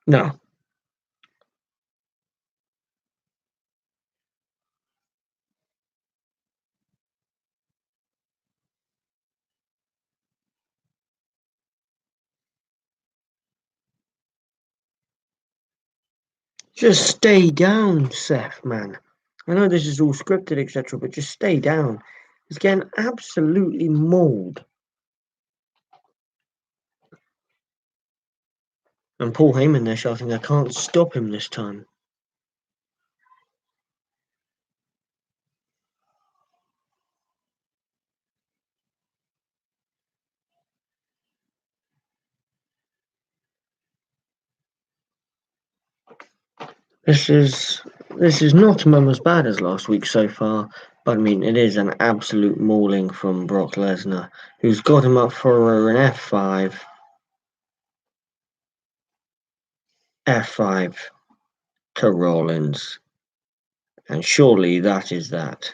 No, just stay down, Seth, man. I know this is all scripted, etc., but just stay down. He's getting absolutely mauled. And Paul Heyman there shouting, I can't stop him this time. This is not as bad as last week so far, but it is an absolute mauling from Brock Lesnar, who's got him up for an F5. F5 to Rollins. And surely that is that.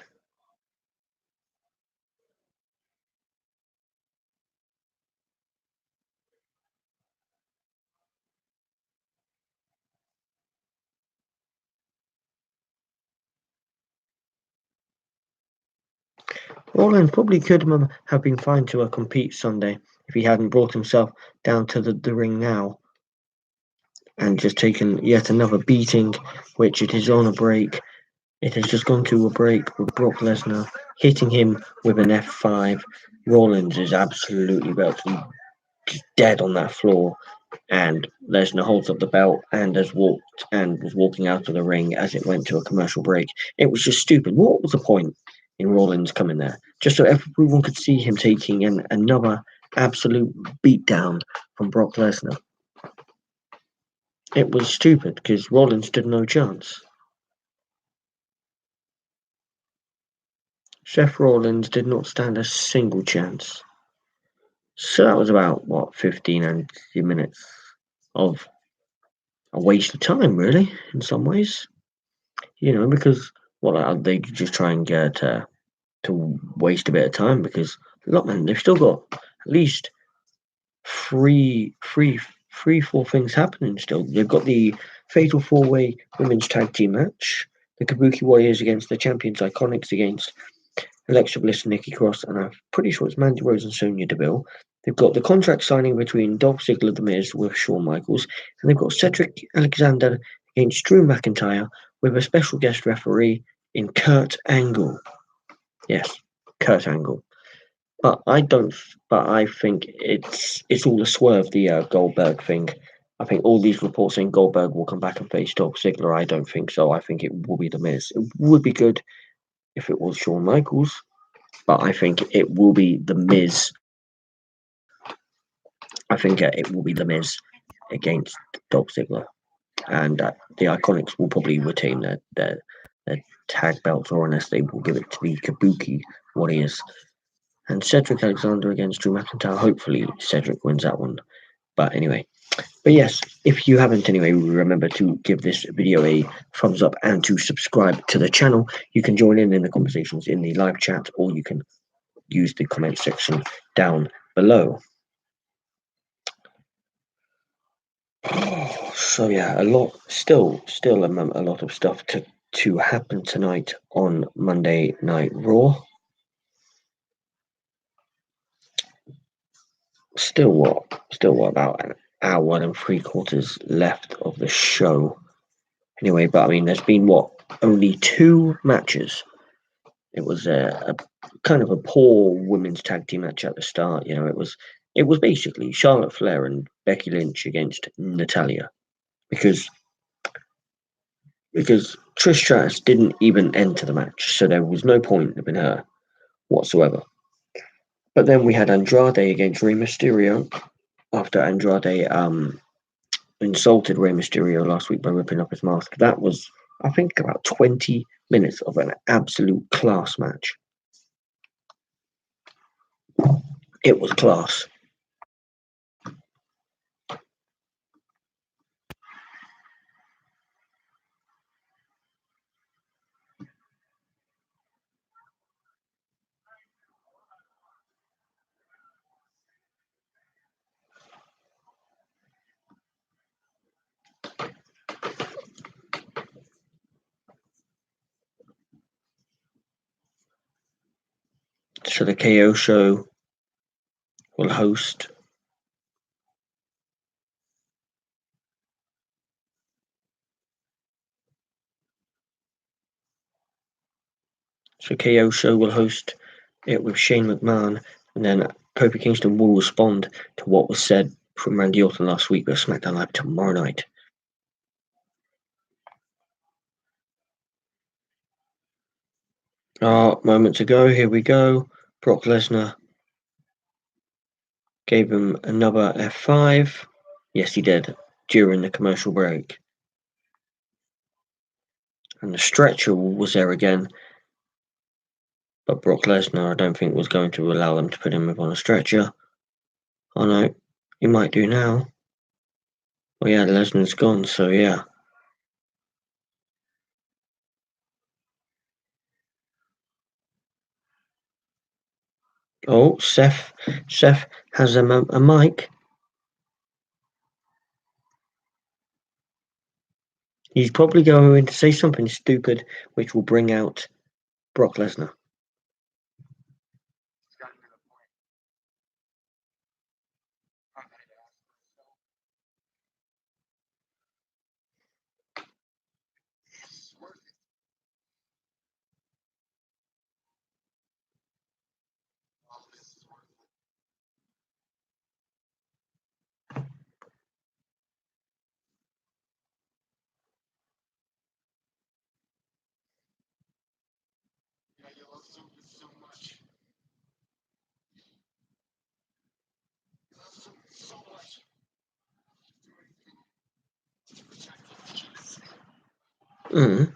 Rollins probably could have been fine to compete Sunday if he hadn't brought himself down to the ring now and just taken yet another beating, which it is on a break. It has just gone to a break with Brock Lesnar hitting him with an F5. Rollins is absolutely about to be dead on that floor, and Lesnar holds up the belt and was walking out of the ring as it went to a commercial break. It was just stupid. What was the point in Rollins coming there? Just so everyone could see him taking another absolute beatdown from Brock Lesnar. It was stupid because Rollins stood no chance. Seth Rollins did not stand a single chance. So that was about, 15 and 20 minutes of a waste of time, really, in some ways. Because they just try and get to waste a bit of time because look, man, they've still got at least four things happening still. They've got the Fatal 4-Way Women's Tag Team match, the Kabuki Warriors against the Champions Iconics against Alexa Bliss and Nikki Cross, and I'm pretty sure it's Mandy Rose and Sonya Deville. They've got the contract signing between Dolph Ziggler, The Miz with Shawn Michaels, and they've got Cedric Alexander against Drew McIntyre with a special guest referee in Kurt Angle. Yes, Kurt Angle. But I don't. But I think it's all a swerve. The Goldberg thing. I think all these reports saying Goldberg will come back and face Dolph Ziggler. I don't think so. I think it will be The Miz. It would be good if it was Shawn Michaels, but I think it will be The Miz. I think it will be The Miz against Dolph Ziggler, and the Iconics will probably retain their tag belts, or unless they will give it to the Kabuki Warriors. And Cedric Alexander against Drew McIntyre. Hopefully, Cedric wins that one. But anyway, but yes, if you haven't anyway, remember to give this video a thumbs up and to subscribe to the channel. You can join in the conversations in the live chat, or you can use the comment section down below. So yeah, a lot, still a lot of stuff to happen tonight on Monday Night Raw. Still what about an hour and 3/4 left of the show. Anyway, but I mean, there's been only 2 matches. It was a kind of a poor women's tag team match at the start. You know, it was basically Charlotte Flair and Becky Lynch against Natalya, because Trish Stratus didn't even enter the match, so there was no point in her whatsoever. But then we had Andrade against Rey Mysterio, after Andrade insulted Rey Mysterio last week by ripping up his mask. That was, I think, about 20 minutes of an absolute class match. It was class. So the KO show will host KO show will host it with Shane McMahon, and then Kofi Kingston will respond to what was said from Randy Orton last week at SmackDown Live tomorrow night. Moments ago, here we go. Brock Lesnar gave him another F5. Yes, he did, during the commercial break. And the stretcher was there again, but Brock Lesnar, I don't think, was going to allow them to put him on a stretcher. Oh no, he might do now. Well, yeah, Lesnar's gone, so yeah. Oh, Seth has a mic. He's probably going to say something stupid, which will bring out Brock Lesnar. Mm.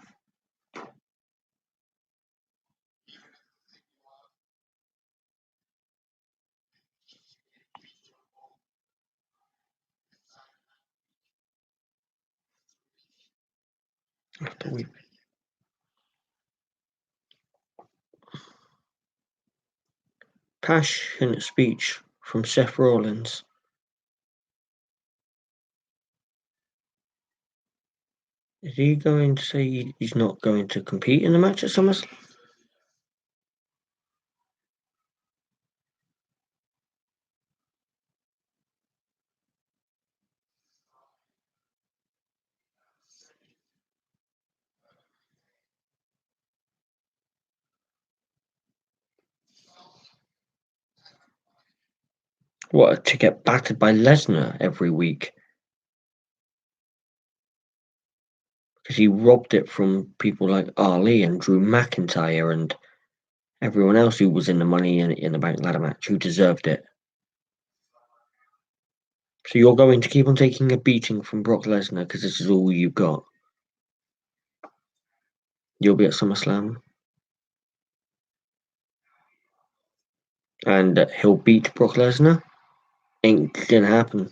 Passionate speech from Seth Rollins. Is he going to say he's not going to compete in the match at SummerSlam? What, to get battered by Lesnar every week? Because he robbed it from people like Ali and Drew McIntyre and everyone else who was in the Money in the Bank ladder match who deserved it. So you're going to keep on taking a beating from Brock Lesnar because this is all you've got. You'll be at SummerSlam. And he'll beat Brock Lesnar? Ain't gonna happen.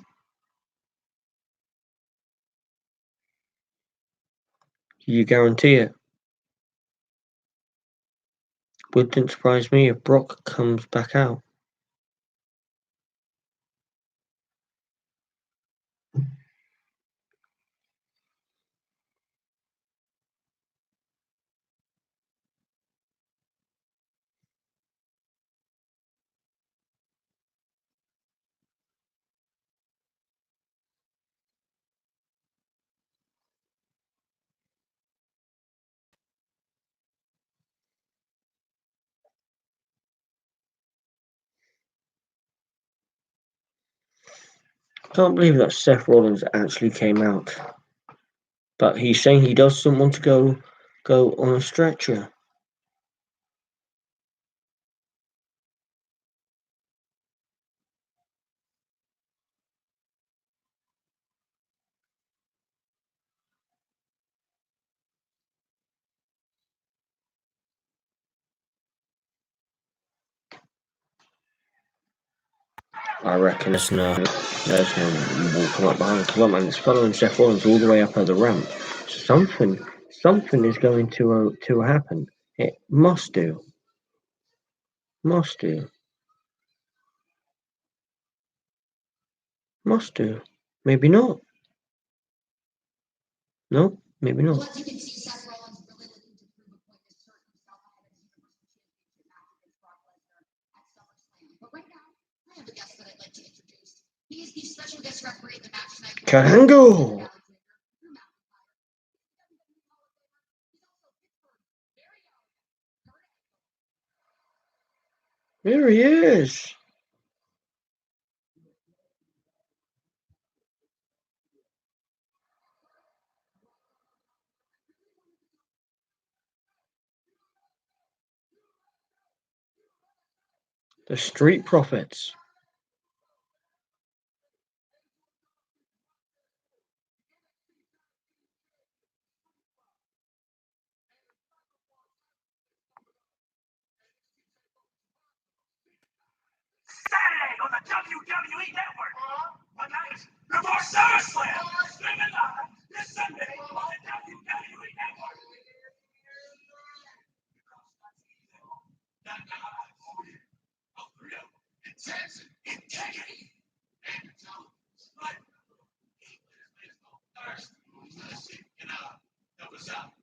You guarantee it. Wouldn't surprise me if Brock comes back out. Can't believe that Seth Rollins actually came out. But he's saying he doesn't want to go on a stretcher. I reckon Lesnar will come up behind the club and it's following Seth Rollins all the way up the ramp. Something is going to happen. It must do. Must do. Must do. Maybe not. No, maybe not. Plus, you can see Seth Rollins really looking to prove a point to assert himself ahead of his Universal Championship match against Brock Lesnar at SummerSlam. But right now, I have a guest that I'd like to introduce. He is the special guest referee in the match tonight. Kango! There he is. The Street Profits. Saturday on the WWE Network. One night before SummerSlam. Streaming live this Sunday on the WWE Network. Intense integrity and like first, help us out.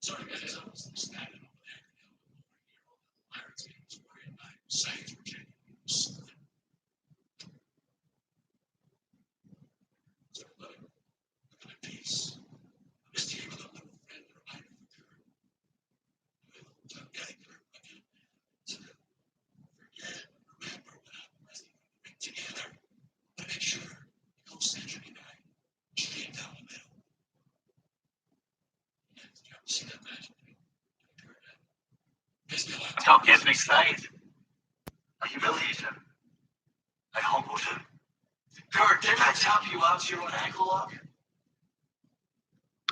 Sorry, guys, I was standing over there. Pirates game was worried about Saints were changing. So, look at peace. This team with a little friend that I know for Kurt. Okay, Kurt, okay. So, forget, remember what happened wrestling. Get me sniped. I humiliated him. I humbled him. Kurt, didn't I tap you out to your own ankle lock?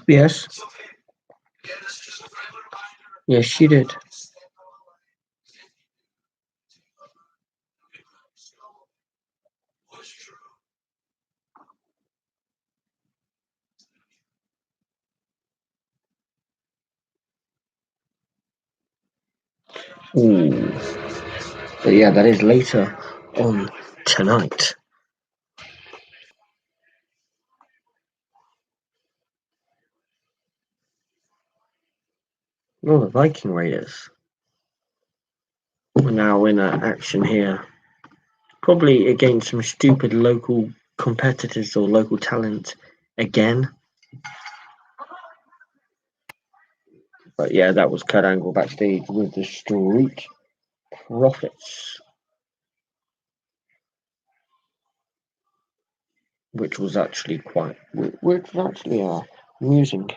Yes. It's okay. Again, this is just a friendly reminder. Yes, you did. What's true? Ooh. But yeah, that is later on tonight. Oh, the Viking Raiders. We're now in action here. Probably against some stupid local competitors or local talent again. But yeah, that was Kurt Angle backstage with the Street Profits, which was actually amusing.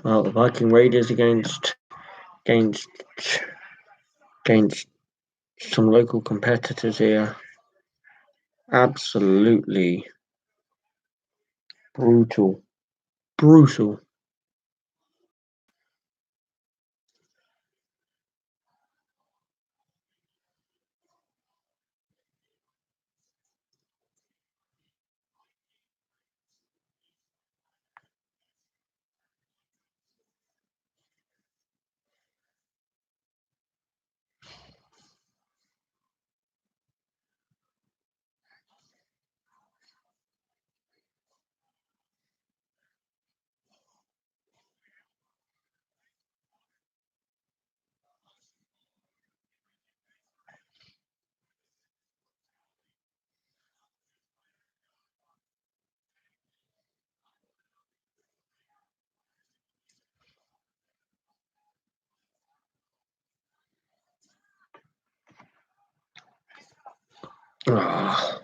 Well, the Viking Raiders against some local competitors here. Absolutely brutal. Brutal. Ah.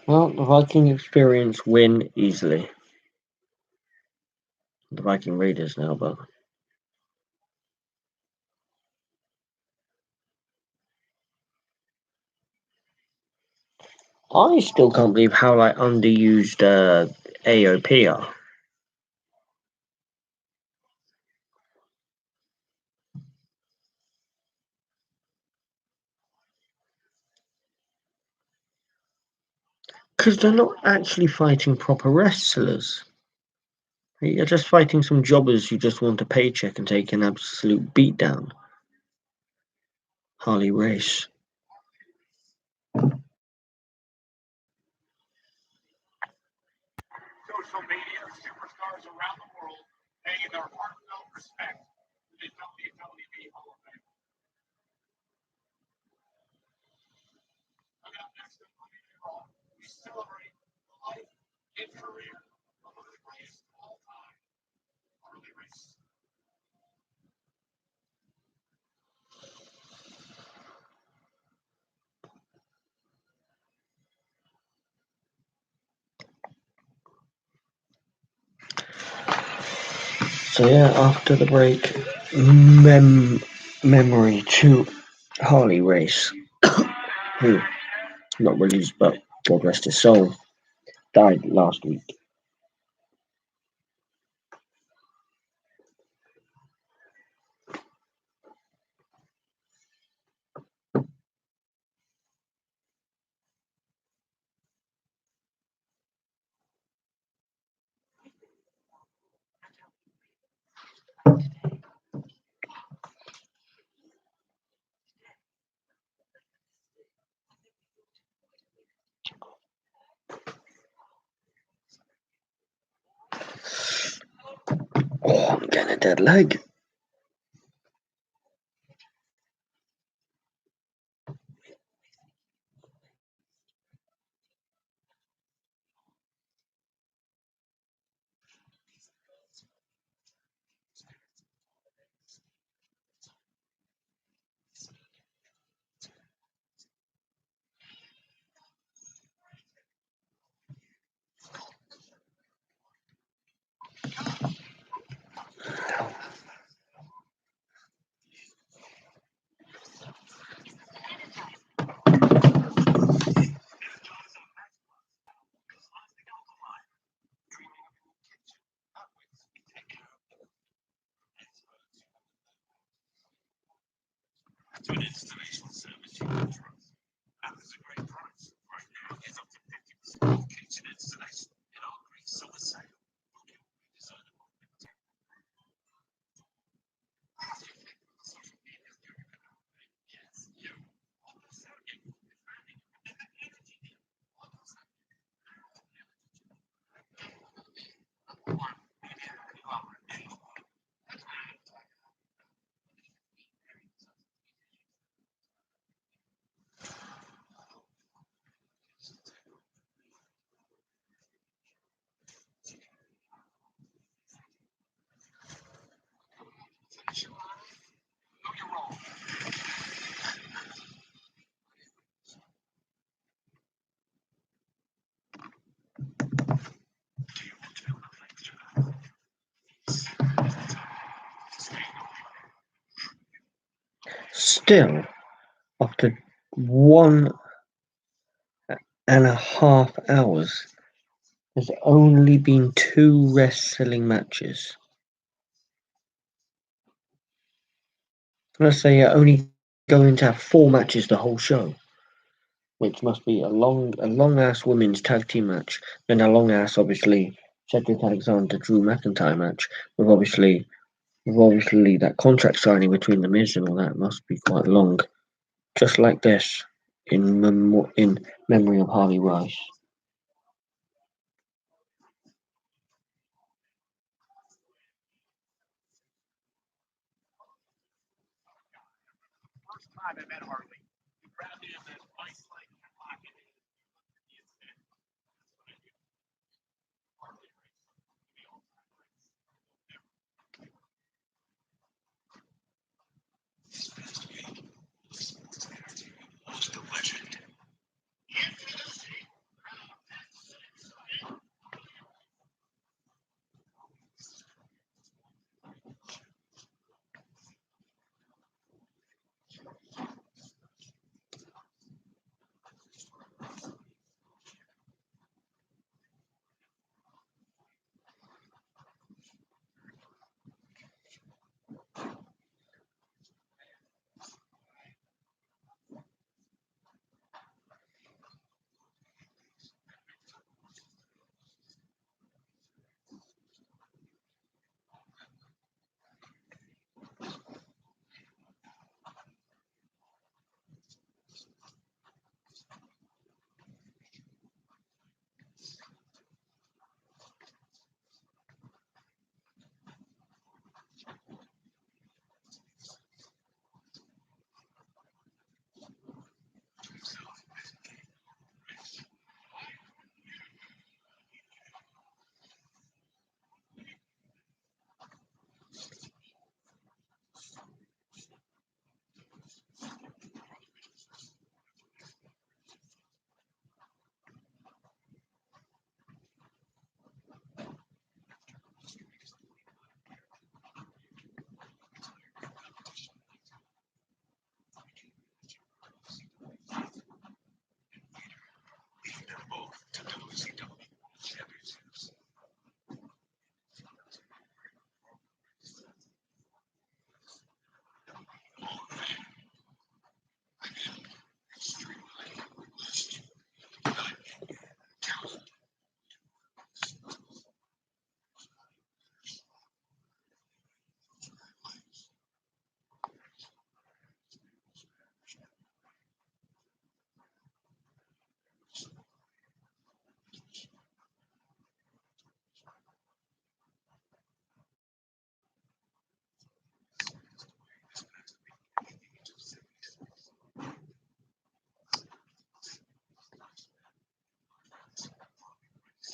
Well, the Viking experience win easily. The Viking Raiders now, but I still can't believe how underused AOP are. Because they're not actually fighting proper wrestlers. You're just fighting some jobbers who just want a paycheck and take an absolute beatdown. Harley Race. Social media superstars around the world paying their heartfelt respect to the WWE Hall of Fame. Coming up next on Monday Night Raw, we celebrate the life and career of one of the greatest of all time, Harley Race. So yeah, after the break, memory to Harley Race, who, not released but God rest his soul, died last week. dead leg. To an installation service you can trust. And there's a great price. Right now, it's up to 50% off kitchen installation in our great summer sale. Book your redesignable. Yes, you. On the second, no, you're wrong. Still, after 1.5 hours, there's only been 2 wrestling matches. Let's say you're only going to have 4 matches the whole show, which must be a long ass women's tag team match, then a long ass obviously Cedric Alexander Drew McIntyre match with obviously that contract signing between the Miz and all that must be quite long. Just like this, in memory of Harley Rice. First time I met Harley, he grabbed me in that vice like pocket. He is dead. That's what I do. Harley race. The all-time race. This past week, lost the legend.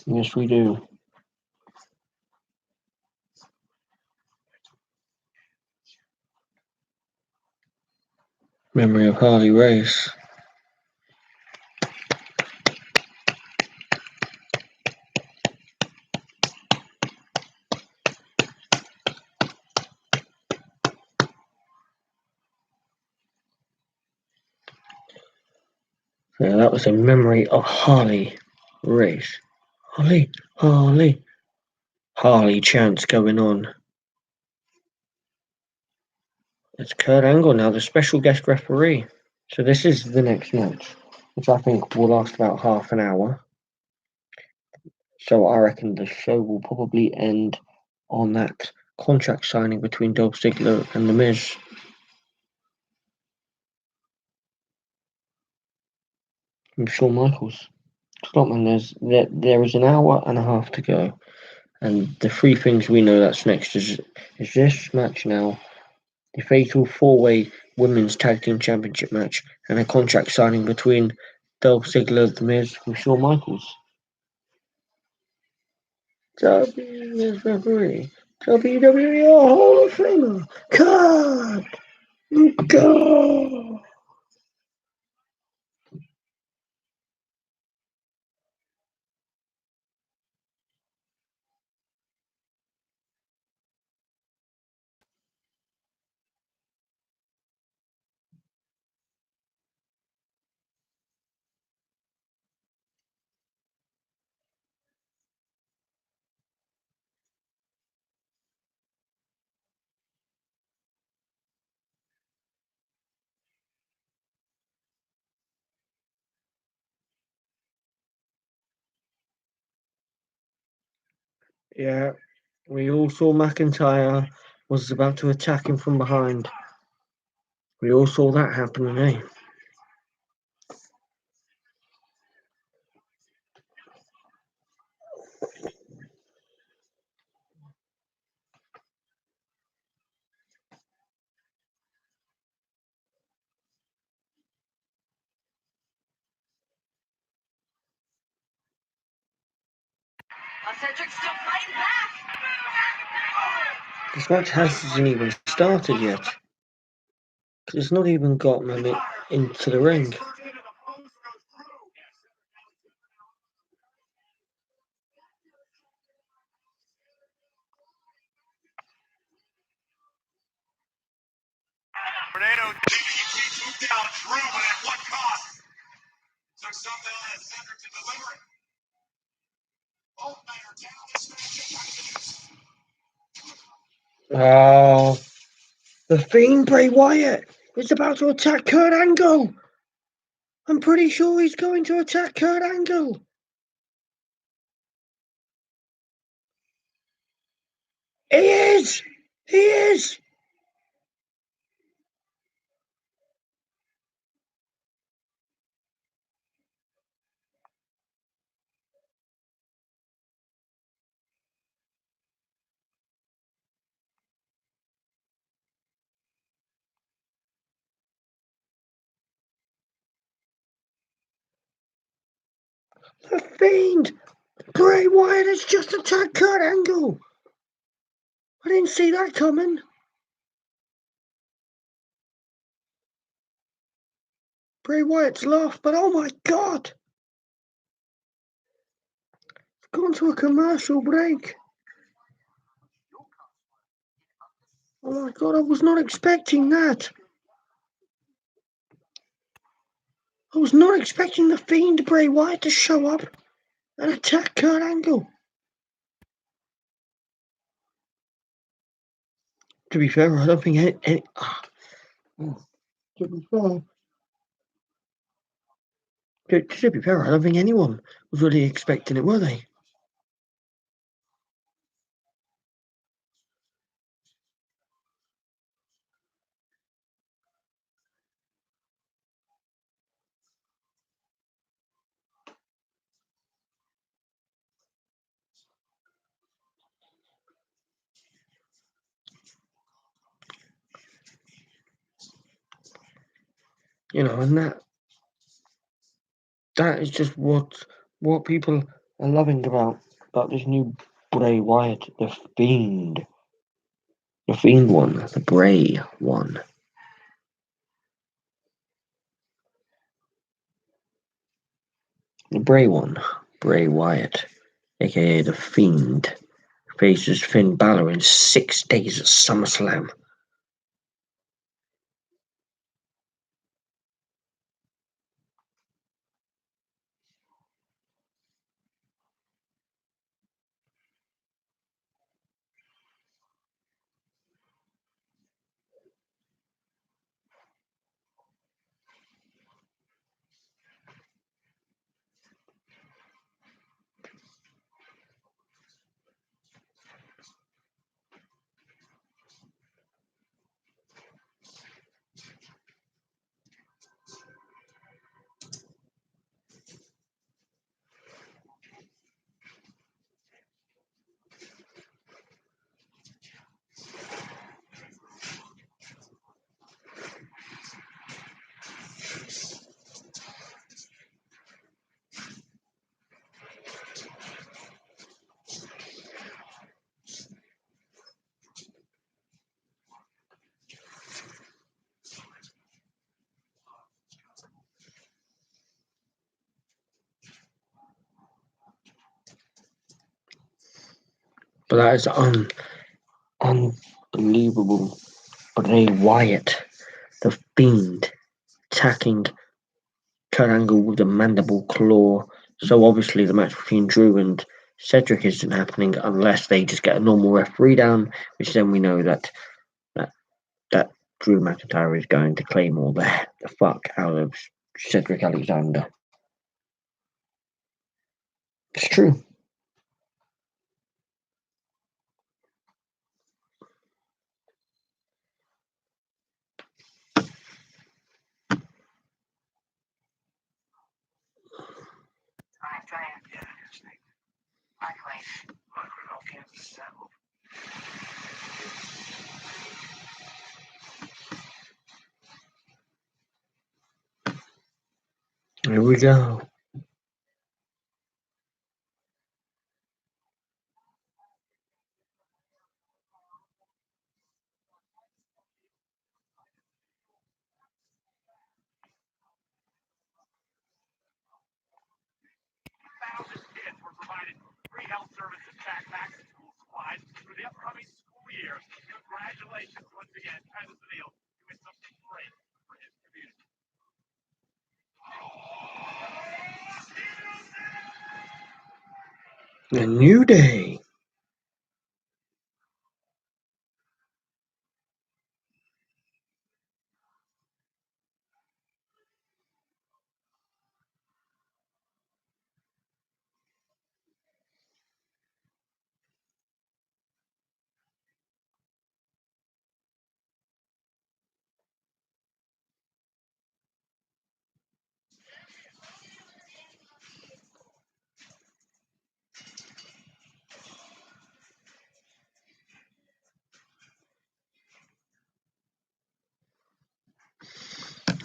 Yes, we do. Memory of Harley Race. Yeah, that was a memory of Harley Race. Harley, Harley, Harley chants going on. It's Kurt Angle now, the special guest referee. So this is the next match, which I think will last about half an hour. So I reckon the show will probably end on that contract signing between Dolph Ziggler and The Miz. With Shawn Michaels. Scotland, there is an hour and a half to go. And the three things we know that's next is this match now, the fatal four-way women's tag team championship match, and a contract signing between Dolph Ziggler, The Miz, and Shawn Michaels. WWE's referee, WWE Hall of Famer, Kurt Angle. Yeah, we all saw McIntyre was about to attack him from behind. We all saw that happening, eh? Cedric's still fighting back. This match hasn't even started yet. Because it's not even got them into the ring. Tornado, you took down Drew, but at what cost? Took something out of Cedric to deliver it. Both men are down. This match continues. Oh, the Fiend Bray Wyatt is about to attack Kurt Angle. I'm pretty sure he's going to attack Kurt Angle. He is! He is! The Fiend! Bray Wyatt has just attacked Kurt Angle. I didn't see that coming. Bray Wyatt's laughed, but oh my god! Gone to a commercial break. Oh my god, I was not expecting that. I was not expecting the Fiend Bray Wyatt to show up and attack Kurt Angle. To be fair, I don't think to be fair, I don't think anyone was really expecting it, were they? You know, and that is just what people I'm loving about this new Bray Wyatt, the Fiend. The Fiend one, the Bray one. The Bray one, Bray Wyatt, aka the Fiend, faces Finn Balor in 6 days at SummerSlam. But that is unbelievable. Bray Wyatt, the Fiend, attacking Kurt Angle with a mandible claw. So obviously the match between Drew and Cedric isn't happening unless they just get a normal referee down, which then we know that that Drew McIntyre is going to claim all the fuck out of Cedric Alexander. It's true. Here we go. Kids were provided free health services backpacks and school supplies for the upcoming school year. Congratulations once again, Titus O'Neil, doing something great for his community. A new day.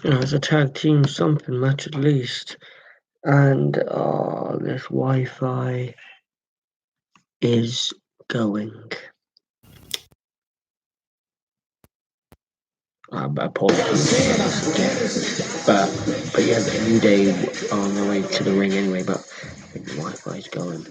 It's a tag team something match at least. And this Wi-Fi is going. Apologies. But yeah, the New Day on their way to the ring anyway. But I think the Wi-Fi is going.